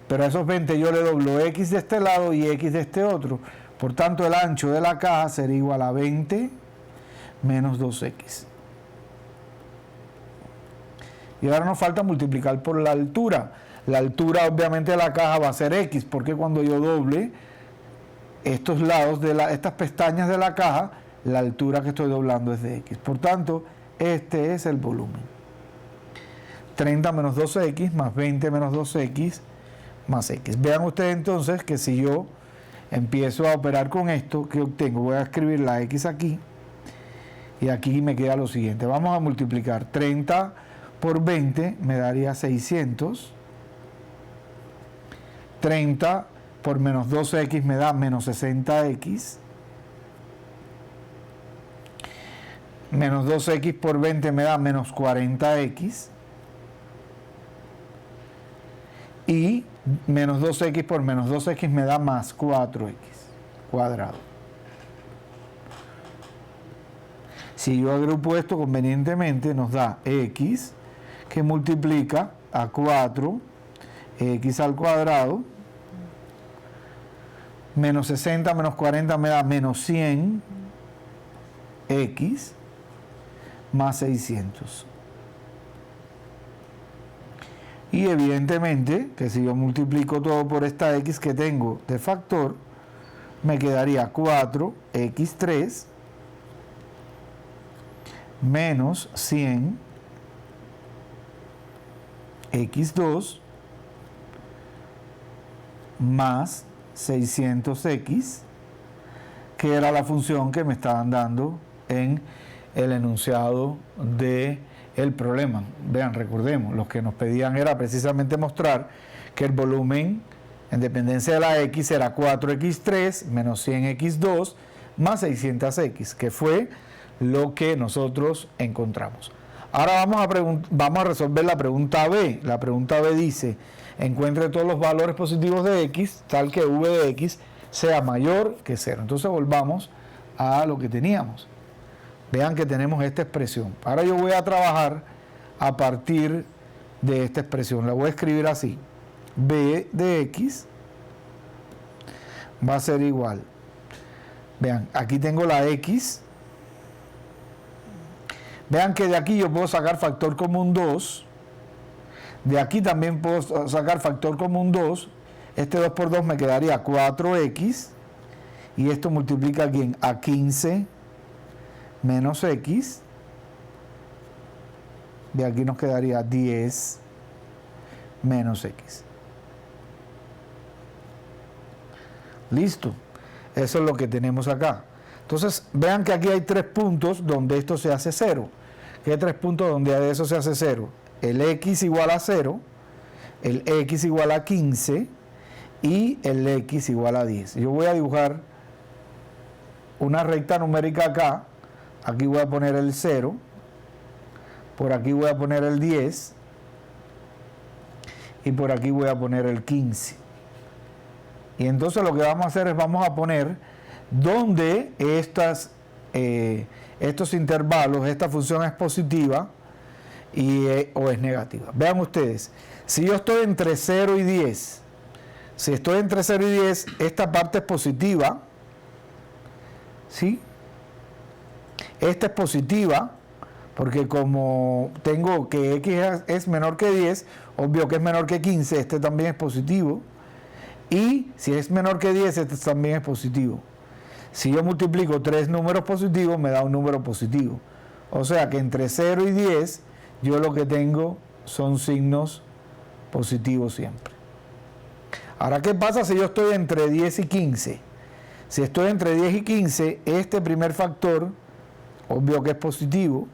pero a esos 20 yo le doblo x de este lado y x de este otro. Por tanto, el ancho de la caja será igual a 20 menos 2x. Y ahora nos falta multiplicar por la altura. La altura, obviamente, de la caja va a ser x, porque cuando yo doble estos lados de estas pestañas de la caja, la altura que estoy doblando es de x. Por tanto, este es el volumen. 30 menos 2x más 20 menos 2x más x. Vean ustedes entonces que si yo empiezo a operar con esto, ¿qué obtengo? Voy a escribir la x aquí y aquí me queda lo siguiente. Vamos a multiplicar 30 por 20, me daría 600. 30 por menos 2x me da menos 60x. Menos 2x por 20 me da menos 40x. Y menos 2x por menos 2x me da más 4x cuadrado. Si yo agrupo esto convenientemente, nos da x que multiplica a 4 x al cuadrado, menos 60 menos 40 me da menos 100 x más 600. Y evidentemente que si yo multiplico todo por esta x que tengo de factor, me quedaría 4x3 menos 100 x2 más 600x, que era la función que me estaban dando en el enunciado de el problema. Vean, recordemos, lo que nos pedían era precisamente mostrar que el volumen en dependencia de la x era 4x3 menos 100x2 más 600x, que fue lo que nosotros encontramos. Ahora vamos a resolver la pregunta B. La pregunta B dice: encuentre todos los valores positivos de x tal que v de x sea mayor que 0. Entonces volvamos a lo que teníamos. Vean que tenemos esta expresión. Ahora yo voy a trabajar a partir de esta expresión. La voy a escribir así: b de x va a ser igual. Vean, aquí tengo la x. Vean que de aquí yo puedo sacar factor común 2. De aquí también puedo sacar factor común 2. Este 2 por 2 me quedaría 4x. Y esto multiplica aquí a 15 menos x. De aquí nos quedaría 10 menos x. Listo. Eso es lo que tenemos acá. Entonces, vean que aquí hay 3 puntos donde esto se hace 0. ¿Qué 3 puntos donde eso se hace 0? El x igual a 0, el x igual a 15 y el x igual a 10. Yo voy a dibujar una recta numérica acá. Aquí voy a poner el 0. Por aquí voy a poner el 10. Y por aquí voy a poner el 15. Y entonces lo que vamos a hacer es vamos a poner donde estos intervalos, esta función es positiva o es negativa. Vean ustedes, si yo estoy entre 0 y 10, si estoy entre 0 y 10, esta parte es positiva, ¿sí? Esta es positiva, porque como tengo que x es menor que 10, obvio que es menor que 15, este también es positivo. Y si es menor que 10, este también es positivo. Si yo multiplico 3 números positivos, me da un número positivo. O sea que entre 0 y 10, yo lo que tengo son signos positivos siempre. Ahora, ¿qué pasa si yo estoy entre 10 y 15? Si estoy entre 10 y 15, este primer factor, obvio que es positivo.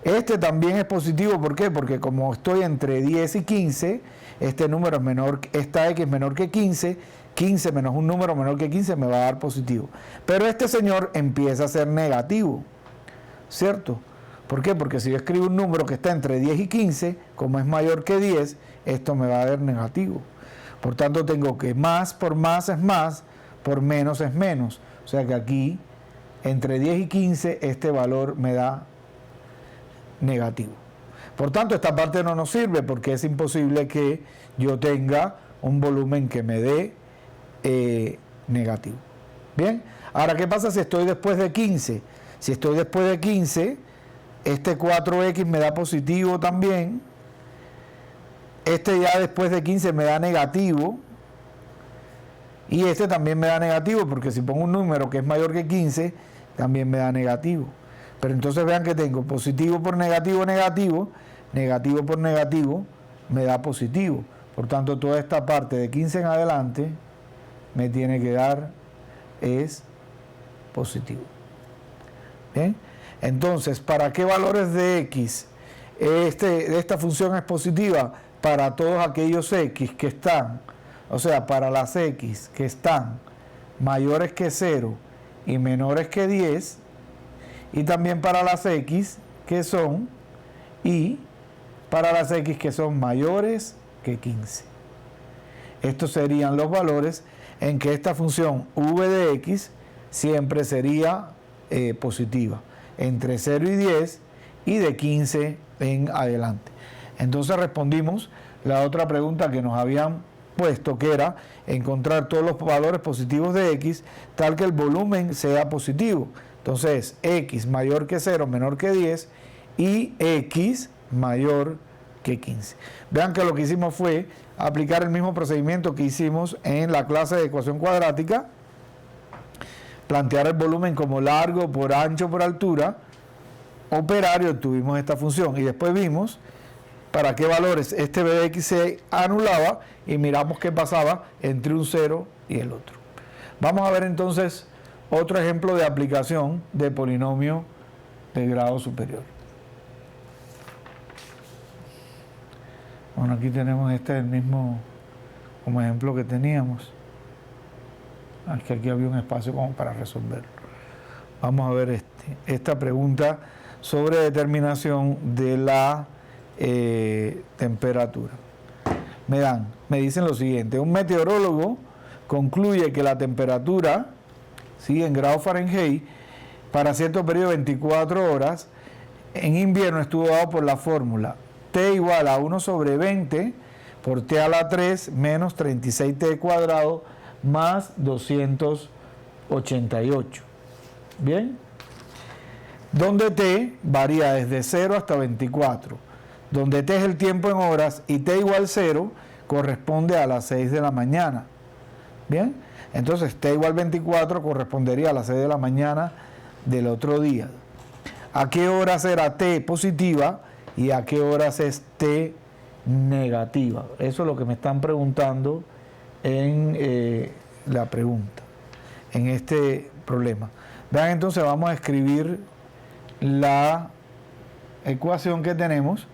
Este también es positivo, ¿por qué? Porque como estoy entre 10 y 15, este número es menor, esta x es menor que 15, 15 menos un número menor que 15 me va a dar positivo. Pero este señor empieza a ser negativo, ¿cierto? ¿Por qué? Porque si yo escribo un número que está entre 10 y 15, como es mayor que 10, esto me va a dar negativo. Por tanto, tengo que más por más es más, por menos es menos. O sea que aquí, entre 10 y 15, este valor me da negativo. Por tanto, esta parte no nos sirve porque es imposible que yo tenga un volumen que me dé negativo. Bien, ahora, ¿qué pasa si estoy después de 15? Si estoy después de 15, este 4x me da positivo también. Este ya después de 15 me da negativo. Y este también me da negativo porque si pongo un número que es mayor que 15, también me da negativo. Pero entonces vean que tengo positivo por negativo, negativo, negativo por negativo, me da positivo. Por tanto, toda esta parte de 15 en adelante me tiene que dar es positivo. Bien, entonces, ¿para qué valores de x esta función es positiva? Para todos aquellos x que están, o sea, para las x que están mayores que 0 y menores que 10, y también para las x que son, y para las x que son mayores que 15. Estos serían los valores en que esta función v de x siempre sería positiva, entre 0 y 10 y de 15 en adelante. Entonces respondimos la otra pregunta que nos habían puesto, que era encontrar todos los valores positivos de x tal que el volumen sea positivo. Entonces, x mayor que 0, menor que 10 y x mayor que 15. Vean que lo que hicimos fue aplicar el mismo procedimiento que hicimos en la clase de ecuación cuadrática, plantear el volumen como largo por ancho por altura, operar y obtuvimos esta función. Y después vimos para qué valores este b de x se anulaba y miramos qué pasaba entre un 0 y el otro. Vamos a ver entonces otro ejemplo de aplicación de polinomio de grado superior. Bueno, aquí tenemos el mismo como ejemplo que teníamos. Es que aquí había un espacio como para resolverlo. Vamos a ver esta pregunta sobre determinación de la temperatura. Me dicen lo siguiente: un meteorólogo concluye que la temperatura, ¿sí?, en grados Fahrenheit para cierto periodo de 24 horas en invierno estuvo dado por la fórmula T igual a 1 sobre 20 por T a la 3 menos 36T cuadrado más 288. Bien, donde T varía desde 0 hasta 24, donde T es el tiempo en horas y T igual 0 corresponde a las 6 de la mañana. Bien, entonces T igual 24 correspondería a las 6 de la mañana del otro día. ¿A qué horas era T positiva y a qué horas es T negativa? Eso es lo que me están preguntando en la pregunta, en este problema. Vean, entonces vamos a escribir la ecuación que tenemos.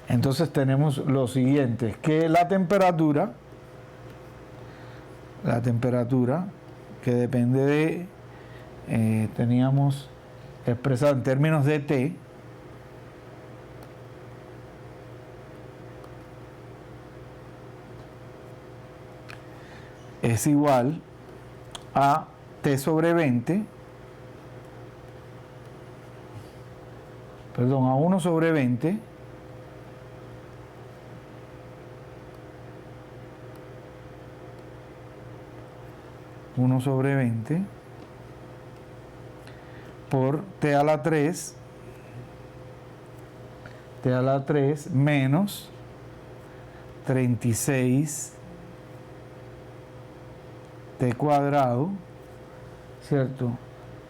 Entonces tenemos lo siguiente, que la temperatura que depende de, teníamos expresado en términos de T, es igual a T sobre 20, perdón, a 1 sobre 20 1 sobre 20 por T a la 3 menos 36 T cuadrado, ¿cierto?,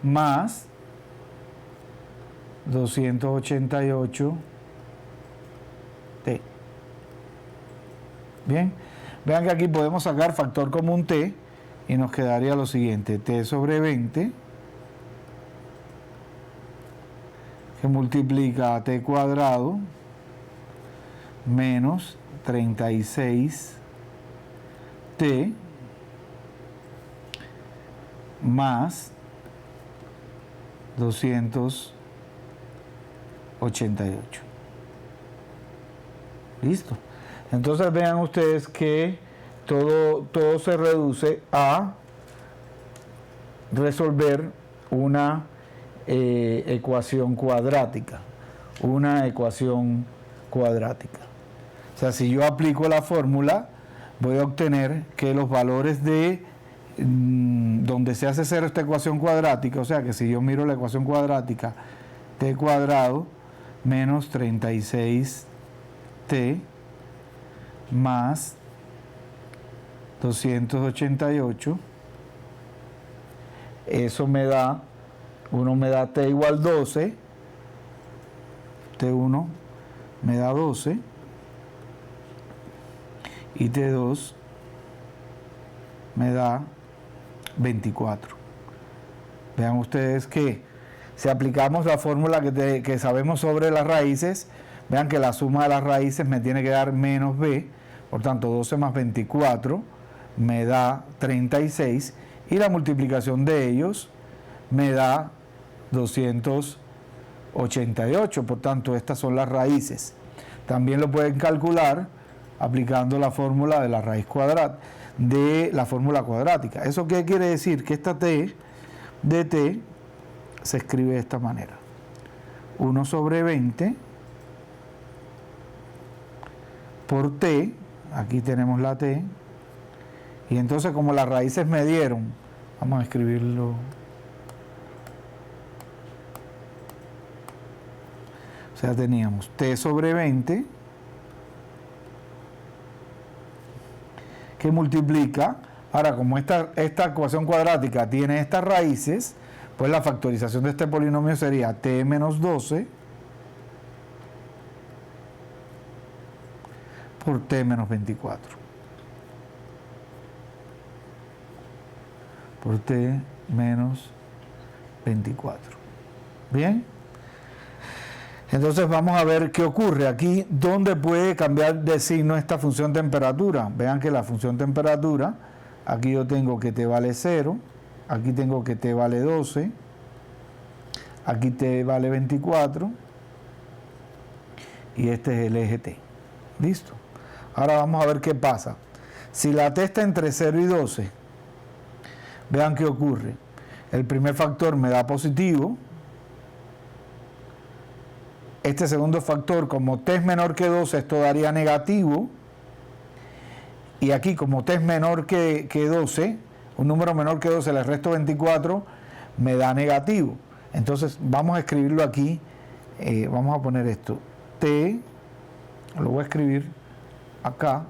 más 288 T. Bien, vean que aquí podemos sacar factor común T y nos quedaría lo siguiente: T sobre 20 que multiplica a T cuadrado menos 36 T más 288. Listo. Entonces vean ustedes que todo se reduce a resolver una ecuación cuadrática. O sea, si yo aplico la fórmula, voy a obtener que los valores de donde se hace cero esta ecuación cuadrática, o sea que si yo miro la ecuación cuadrática, T cuadrado menos 36T más 288, eso me da, uno me da T igual 12, T1 me da 12 y T2 me da 24. Vean ustedes que si aplicamos la fórmula que sabemos sobre las raíces, vean que la suma de las raíces me tiene que dar menos b, por tanto 12 más 24 me da 36 y la multiplicación de ellos me da 288, por tanto estas son las raíces. También lo pueden calcular aplicando la fórmula de la raíz cuadrada, de la fórmula cuadrática. ¿Eso qué quiere decir? Que esta t de t se escribe de esta manera: 1 sobre 20 por t, aquí tenemos la t, y entonces como las raíces me dieron, vamos a escribirlo, o sea, teníamos t sobre 20 que multiplica, ahora como esta ecuación cuadrática tiene estas raíces, pues la factorización de este polinomio sería t menos 12 por t menos 24. Por t menos 24. ¿Bien? Entonces vamos a ver qué ocurre aquí, dónde puede cambiar de signo esta función temperatura. Vean que la función temperatura, aquí yo tengo que t vale 0, aquí tengo que t vale 12, aquí t vale 24, y este es el eje t. ¿Listo? Ahora vamos a ver qué pasa. Si la t está entre 0 y 12, vean qué ocurre. El primer factor me da positivo. Este segundo factor, como t es menor que 12, esto daría negativo. Y aquí, como t es menor que 12, un número menor que 12, le resto 24, me da negativo. Entonces, vamos a escribirlo aquí. Vamos a poner esto. T, lo voy a escribir acá,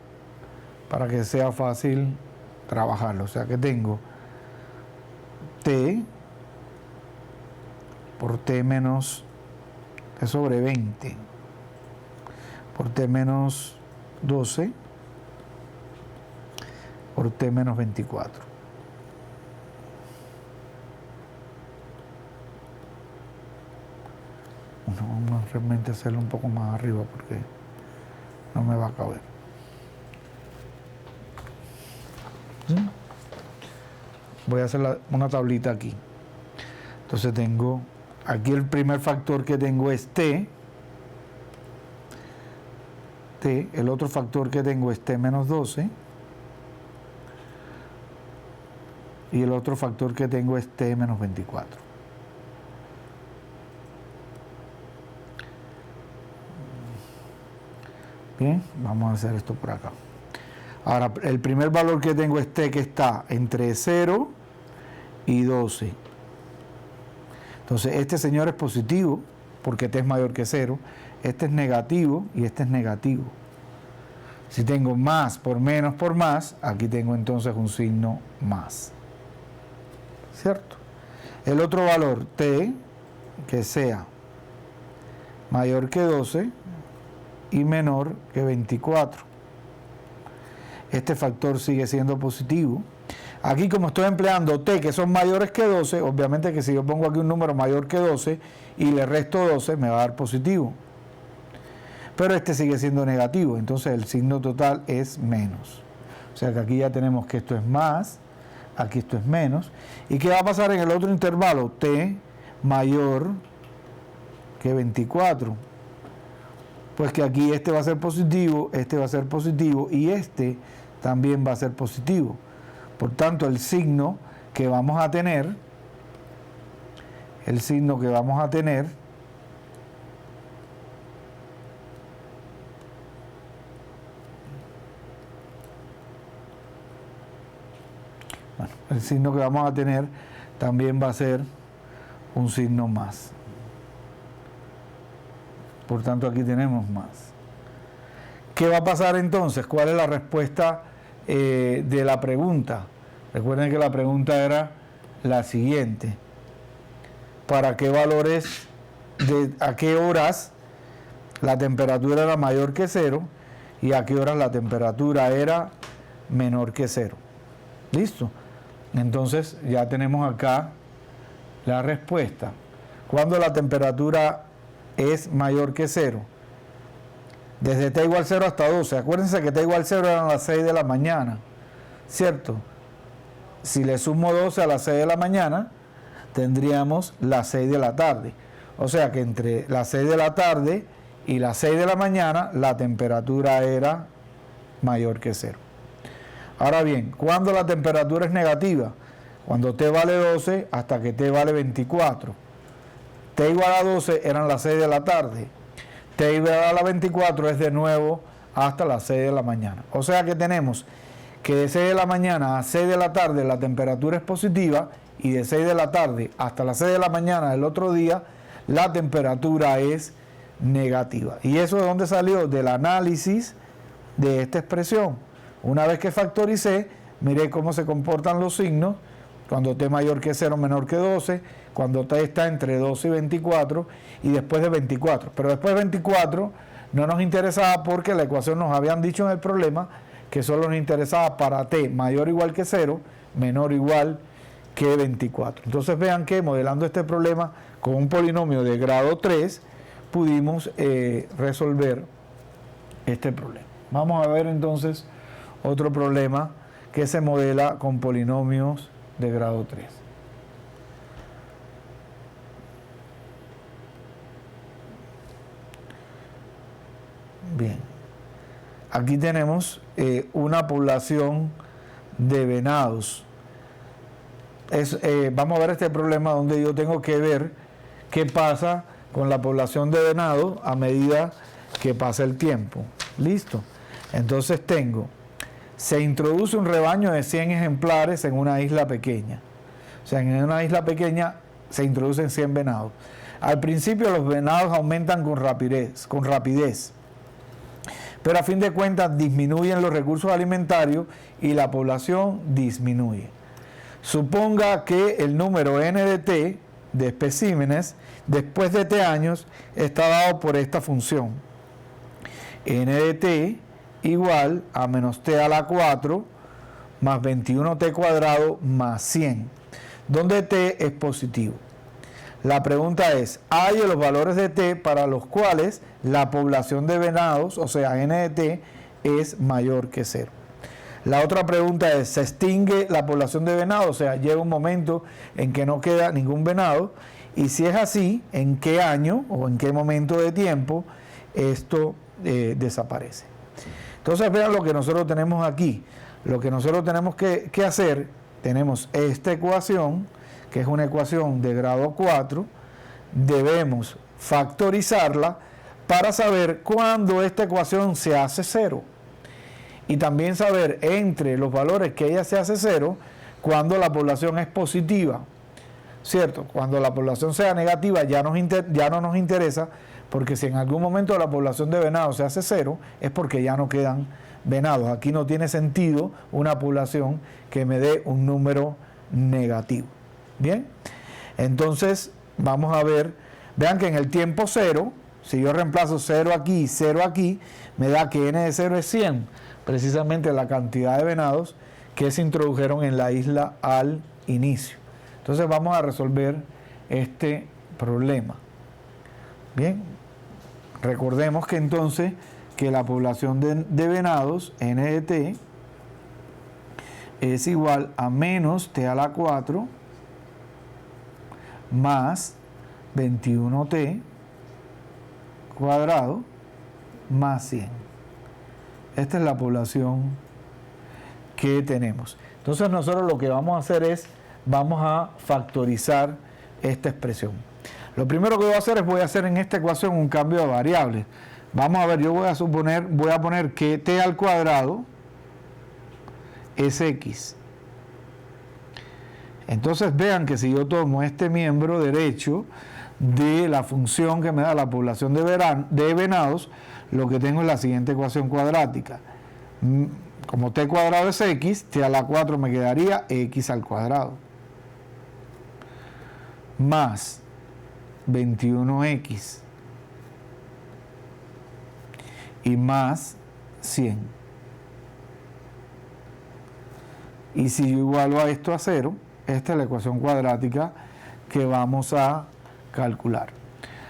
para que sea fácil trabajarlo. O sea que tengo t por t menos t sobre 20 por t menos 12 por t menos 24. Vamos a realmente hacerlo un poco más arriba porque no me va a caber. ¿Sí? Voy a hacer una tablita aquí. Entonces tengo, aquí el primer factor que tengo es t, el otro factor que tengo es t menos 12, y el otro factor que tengo es t menos 24. Bien, vamos a hacer esto por acá. Ahora, el primer valor que tengo es t, que está entre 0 y 12. Entonces, este señor es positivo, porque t es mayor que 0. Este es negativo y este es negativo. Si tengo más por menos por más, aquí tengo entonces un signo más. ¿Cierto? El otro valor, t, que sea mayor que 12 y menor que 24. Este factor sigue siendo positivo. Aquí, como estoy empleando t que son mayores que 12, obviamente que si yo pongo aquí un número mayor que 12 y le resto 12, me va a dar positivo. Pero este sigue siendo negativo, entonces el signo total es menos. O sea que aquí ya tenemos que esto es más, aquí esto es menos. ¿Y qué va a pasar en el otro intervalo? T mayor que 24. Pues que aquí este va a ser positivo, este va a ser positivo y este también va a ser positivo. Por tanto, el signo que vamos a tener, también va a ser un signo más. Por tanto, aquí tenemos más. ¿Qué va a pasar entonces? ¿Cuál es la respuesta de la pregunta? Recuerden que la pregunta era la siguiente: ¿para qué valores, a qué horas la temperatura era mayor que 0 y a qué horas la temperatura era menor que 0. ¿Listo? Entonces ya tenemos acá la respuesta. Cuando la temperatura es mayor que 0, desde t igual 0 hasta 12. Acuérdense que t igual 0 eran las 6 de la mañana, ¿cierto? Si le sumo 12 a las 6 de la mañana, tendríamos las 6 de la tarde. O sea que entre las 6 de la tarde y las 6 de la mañana, la temperatura era mayor que 0. Ahora bien, ¿cuándo la temperatura es negativa? Cuando t vale 12 hasta que t vale 24. T igual a 12 eran las 6 de la tarde. T igual a 24 es de nuevo hasta las 6 de la mañana. O sea que tenemos que de 6 de la mañana a 6 de la tarde la temperatura es positiva y de 6 de la tarde hasta las 6 de la mañana del otro día la temperatura es negativa. ¿Y eso de dónde salió? Del análisis de esta expresión. Una vez que factoricé, miré cómo se comportan los signos cuando t mayor que 0, menor que 12, cuando t está entre 12 y 24 y después de 24. Pero después de 24 no nos interesaba porque la ecuación nos habían dicho en el problema que solo nos interesaba para t mayor o igual que 0, menor o igual que 24. Entonces vean que modelando este problema con un polinomio de grado 3 pudimos resolver este problema. Vamos a ver entonces otro problema que se modela con polinomios de grado 3. Bien, aquí tenemos una población de venados. Vamos a ver este problema donde yo tengo que ver qué pasa con la población de venados a medida que pasa el tiempo. ¿Listo? Entonces se introduce un rebaño de 100 ejemplares en una isla pequeña. O sea, en una isla pequeña se introducen 100 venados. Al principio los venados aumentan con rapidez, pero a fin de cuentas disminuyen los recursos alimentarios y la población disminuye. Suponga que el número n de t de especímenes después de t años está dado por esta función. N de t igual a menos t a la 4 más 21t cuadrado más 100, donde t es positivo. La pregunta es, ¿hay los valores de t para los cuales la población de venados, o sea, n de t, es mayor que 0? La otra pregunta es, ¿se extingue la población de venados? O sea, llega un momento en que no queda ningún venado, y si es así, ¿en qué año o en qué momento de tiempo esto desaparece? Entonces vean lo que nosotros tenemos aquí. Lo que nosotros tenemos que hacer, tenemos esta ecuación, que es una ecuación de grado 4, debemos factorizarla para saber cuándo esta ecuación se hace 0. Y también saber entre los valores que ella se hace 0, cuando la población es positiva. ¿Cierto? Cuando la población sea negativa ya no nos interesa, porque si en algún momento la población de venados se hace 0, es porque ya no quedan venados. Aquí no tiene sentido una población que me dé un número negativo. Bien, entonces vamos a ver, vean que en el tiempo 0, si yo reemplazo 0 aquí y 0 aquí, me da que n de 0 es 100, precisamente la cantidad de venados que se introdujeron en la isla al inicio. Entonces vamos a resolver este problema. Bien, recordemos que entonces que la población de venados, n de t, es igual a menos t a la 4 más 21t cuadrado más 100. Esta es la población que tenemos. Entonces nosotros lo que vamos a hacer es, vamos a factorizar esta expresión. Lo primero que voy a hacer es, voy a hacer en esta ecuación un cambio de variables. Vamos a ver, yo voy a poner que t al cuadrado es x. Entonces vean que si yo tomo este miembro derecho de la función que me da la población de venados, lo que tengo es la siguiente ecuación cuadrática. Como t cuadrado es x, t a la 4 me quedaría x al cuadrado. Más 21x y más 100. Y si yo igualo a esto a 0, esta es la ecuación cuadrática que vamos a calcular.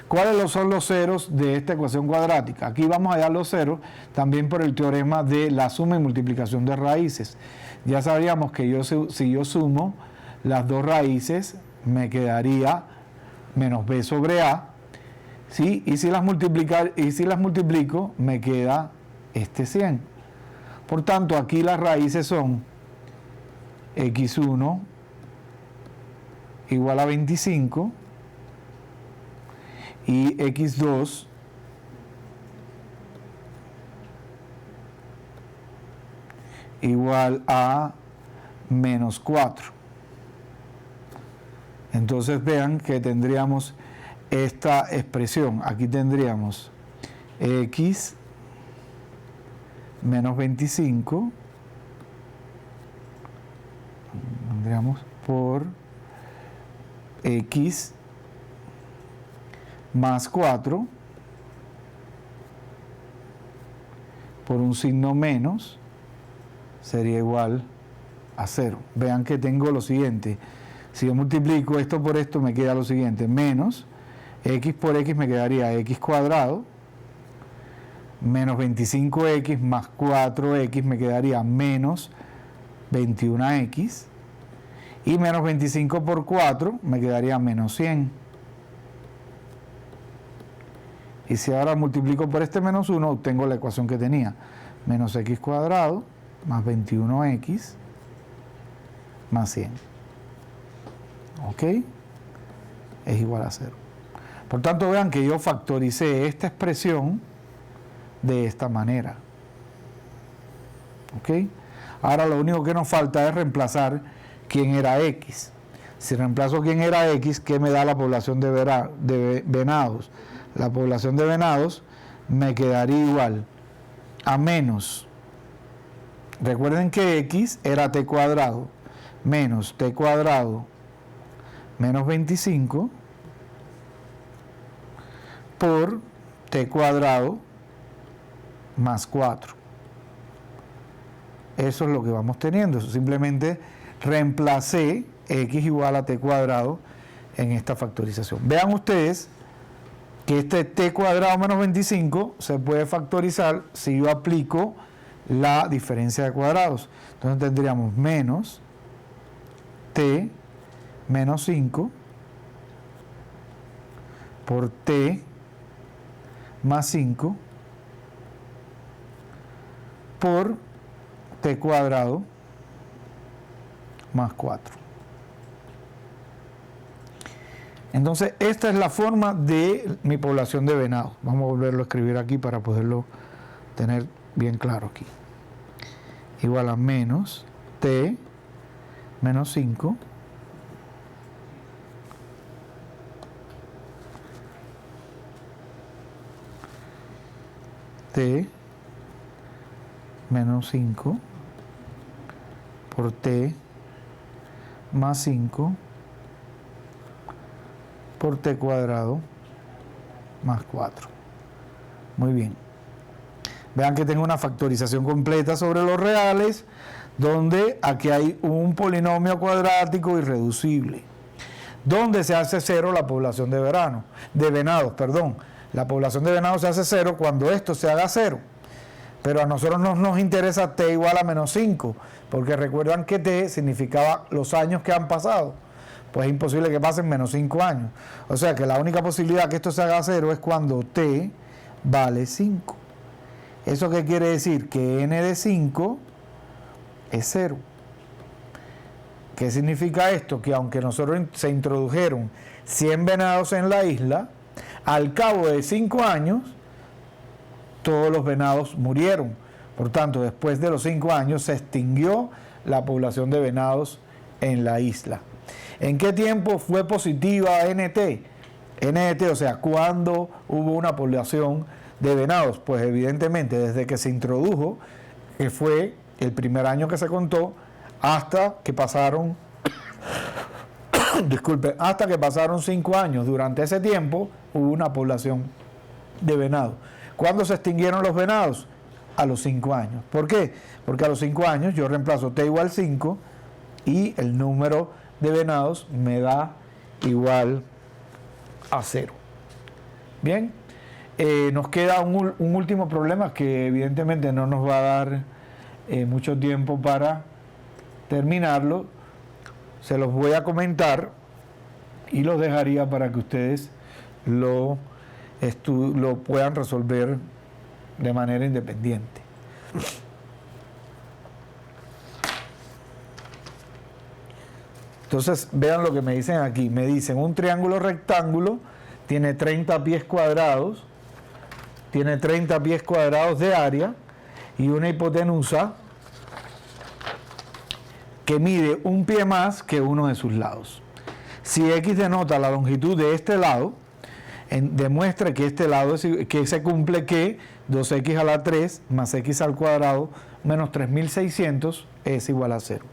¿Cuáles son los ceros de esta ecuación cuadrática? Aquí vamos a hallar los ceros también por el teorema de la suma y multiplicación de raíces. Ya sabríamos que si yo sumo las dos raíces, me quedaría menos b sobre a, ¿sí? Y si las multiplico, me queda este 100. Por tanto, aquí las raíces son x1 igual a 25 y x2 igual a menos 4. Entonces vean que tendríamos esta expresión. Aquí tendríamos x menos 25 tendríamos por x más 4 por un signo menos sería igual a 0. Vean que tengo lo siguiente. Si yo multiplico esto por esto, me queda lo siguiente. Menos x por x me quedaría x cuadrado. Menos 25x más 4x me quedaría menos 21x. Y menos 25 por 4 me quedaría menos 100. Y si ahora multiplico por este menos 1, obtengo la ecuación que tenía. Menos x cuadrado más 21x más 100. ¿Ok? Es igual a 0. Por tanto, vean que yo factoricé esta expresión de esta manera. ¿Ok? Ahora lo único que nos falta es reemplazar quién era x. Si reemplazo quién era x, ¿qué me da la población de venados? La población de venados me quedaría igual a menos. Recuerden que x era t cuadrado menos t cuadrado menos 25 por t cuadrado más 4. Eso es lo que vamos teniendo. Eso simplemente reemplacé x igual a t cuadrado en esta factorización. Vean ustedes que este t cuadrado menos 25 se puede factorizar si yo aplico la diferencia de cuadrados. Entonces tendríamos menos t menos 5 por t más 5 por t cuadrado más 4. Entonces, esta es la forma de mi población de venados. Vamos a volverlo a escribir aquí para poderlo tener bien claro aquí. Igual a menos t menos 5 t menos 5 por t más 5 por t cuadrado más 4. Muy bien. Vean que tengo una factorización completa sobre los reales, donde aquí hay un polinomio cuadrático irreducible, donde se hace 0 la población de venados. La población de venados se hace 0 cuando esto se haga 0. Pero a nosotros no nos interesa t igual a menos 5, porque recuerdan que t significaba los años que han pasado. Pues es imposible que pasen menos 5 años. O sea que la única posibilidad que esto se haga 0 es cuando t vale 5. ¿Eso qué quiere decir? Que n de 5 es 0. ¿Qué significa esto? Que aunque nosotros se introdujeron 100 venados en la isla, al cabo de 5 años, todos los venados murieron. Por tanto, después de los 5 años se extinguió la población de venados en la isla. ¿En qué tiempo fue positiva NT? NT, o sea, ¿cuándo hubo una población de venados? Pues evidentemente desde que se introdujo, que fue el primer año que se contó, hasta que pasaron, hasta que pasaron 5 años. Durante ese tiempo hubo una población de venados. ¿Cuándo se extinguieron los venados? A los 5 años. ¿Por qué? Porque a los 5 años yo reemplazo t igual 5 y el número de venados me da igual a 0. Bien, nos queda un último problema que evidentemente no nos va a dar mucho tiempo para terminarlo. Se los voy a comentar y los dejaría para que ustedes lo puedan resolver de manera independiente. Entonces, vean lo que me dicen aquí. Me dicen, un triángulo rectángulo tiene 30 pies cuadrados, tiene 30 pies cuadrados de área y una hipotenusa que mide un pie más que uno de sus lados. Si x denota la longitud de este lado, demuestra que este lado que se cumple que 2x a la 3 más x al cuadrado menos 3600 es igual a 0.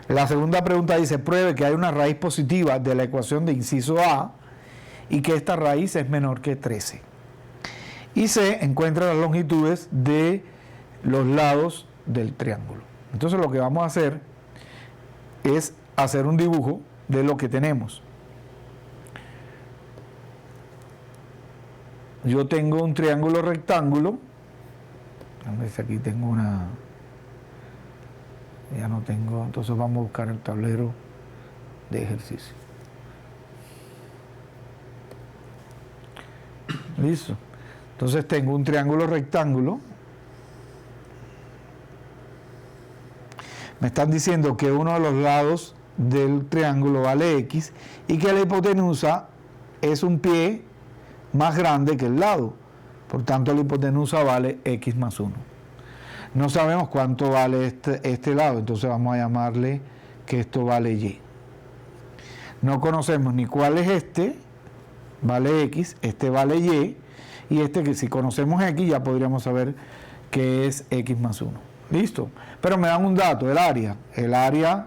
La segunda pregunta dice, pruebe que hay una raíz positiva de la ecuación de inciso A y que esta raíz es menor que 13. Y C, encuentra las longitudes de los lados del triángulo. Entonces lo que vamos a hacer es hacer un dibujo de lo que tenemos. Yo tengo un triángulo rectángulo. Aquí tengo una... Ya no tengo, entonces vamos a buscar el tablero de ejercicio. Listo. Entonces tengo un triángulo rectángulo. Me están diciendo que uno de los lados del triángulo vale x y que la hipotenusa es un pie más grande que el lado. Por tanto, la hipotenusa vale x más 1. No sabemos cuánto vale este lado, entonces vamos a llamarle que esto vale y. No conocemos ni cuál es este, vale x, este vale y este que si conocemos x ya podríamos saber que es x más 1. ¿Listo? Pero me dan un dato, el área. El área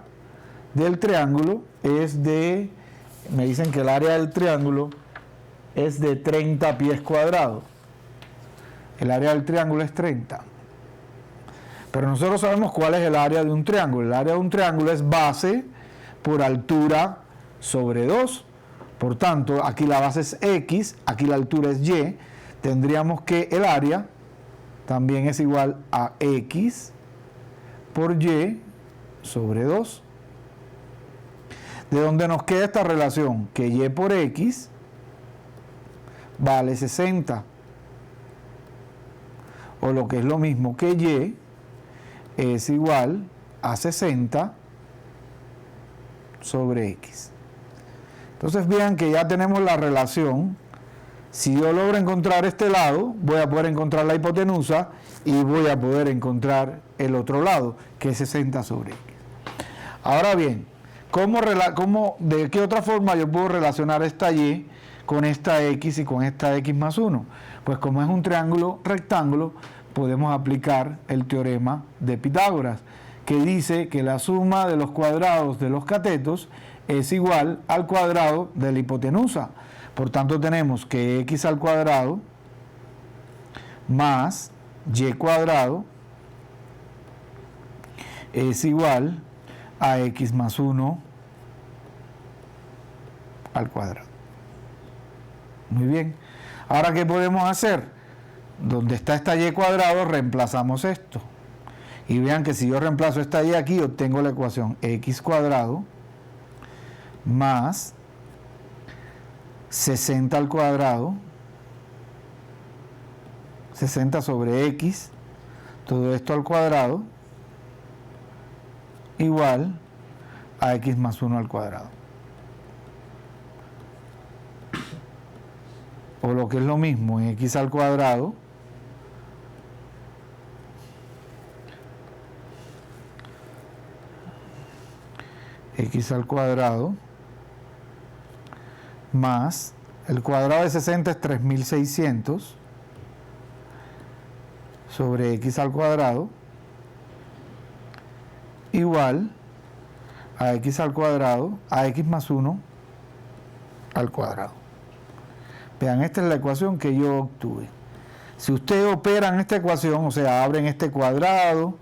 del triángulo es de, me dicen que el área del triángulo es de 30 pies cuadrados. El área del triángulo es 30. Pero nosotros sabemos cuál es el área de un triángulo. El área de un triángulo es base por altura sobre 2. Por tanto, aquí la base es x, aquí la altura es y. Tendríamos que el área también es igual a x por y sobre 2. ¿De dónde nos queda esta relación? Que y por x vale 60. O lo que es lo mismo que y es igual a 60 sobre x. Entonces vean que ya tenemos la relación. Si yo logro encontrar este lado, voy a poder encontrar la hipotenusa y voy a poder encontrar el otro lado, que es 60 sobre x. Ahora bien, ¿de qué otra forma yo puedo relacionar esta y con esta x y con esta x más 1? Pues como es un triángulo rectángulo, podemos aplicar el teorema de Pitágoras, que dice que la suma de los cuadrados de los catetos es igual al cuadrado de la hipotenusa. Por tanto, tenemos que x al cuadrado más y cuadrado es igual a x más 1 al cuadrado. Muy bien. Ahora, ¿qué podemos hacer? Donde está esta y cuadrado, reemplazamos esto. Y vean que si yo reemplazo esta y aquí, obtengo la ecuación x cuadrado más 60 al cuadrado, 60 sobre x, todo esto al cuadrado, igual a x más 1 al cuadrado. O lo que es lo mismo, en x al cuadrado x al cuadrado más el cuadrado de 60 es 3600 sobre x al cuadrado igual a x al cuadrado a x más 1 al cuadrado. Vean, esta es la ecuación que yo obtuve. Si ustedes operan esta ecuación, o sea, abren este cuadrado,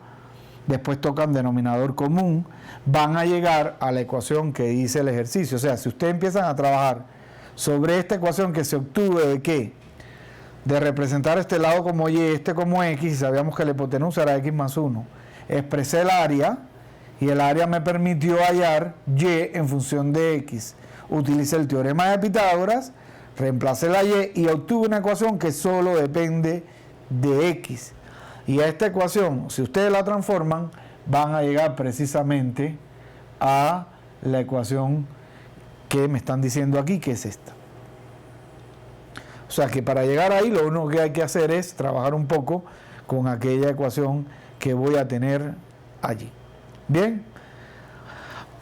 después tocan denominador común, van a llegar a la ecuación que dice el ejercicio. O sea, si ustedes empiezan a trabajar sobre esta ecuación que se obtuvo de qué, de representar este lado como y, este como x, y sabíamos que la hipotenusa era x más 1, expresé el área, y el área me permitió hallar y en función de x. Utilicé el teorema de Pitágoras, reemplacé la y obtuve una ecuación que solo depende de x. Y a esta ecuación, si ustedes la transforman, van a llegar precisamente a la ecuación que me están diciendo aquí, que es esta. O sea que para llegar ahí, lo único que hay que hacer es trabajar un poco con aquella ecuación que voy a tener allí. Bien,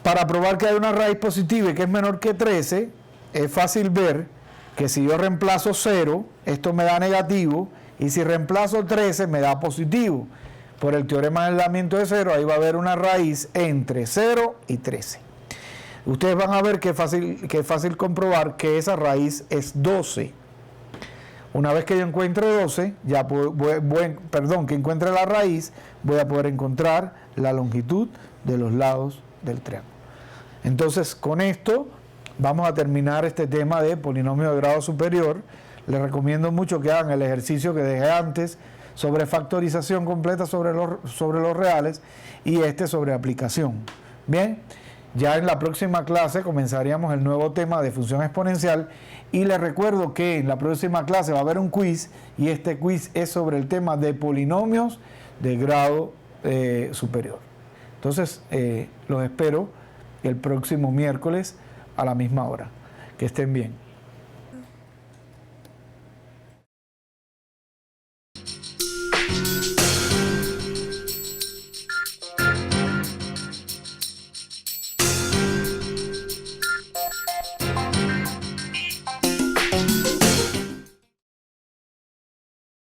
para probar que hay una raíz positiva y que es menor que 13, es fácil ver que si yo reemplazo 0, esto me da negativo, y si reemplazo 13 me da positivo. Por el teorema del aislamiento de 0, ahí va a haber una raíz entre 0 y 13. Ustedes van a ver que es fácil comprobar que esa raíz es 12. Una vez que yo encuentre 12, que encuentre la raíz, voy a poder encontrar la longitud de los lados del triángulo. Entonces, con esto vamos a terminar este tema de polinomio de grado superior. Les recomiendo mucho que hagan el ejercicio que dejé antes sobre factorización completa sobre los reales y este sobre aplicación. Bien, ya en la próxima clase comenzaríamos el nuevo tema de función exponencial y les recuerdo que en la próxima clase va a haber un quiz y este quiz es sobre el tema de polinomios de grado superior. Entonces, los espero el próximo miércoles a la misma hora. Que estén bien.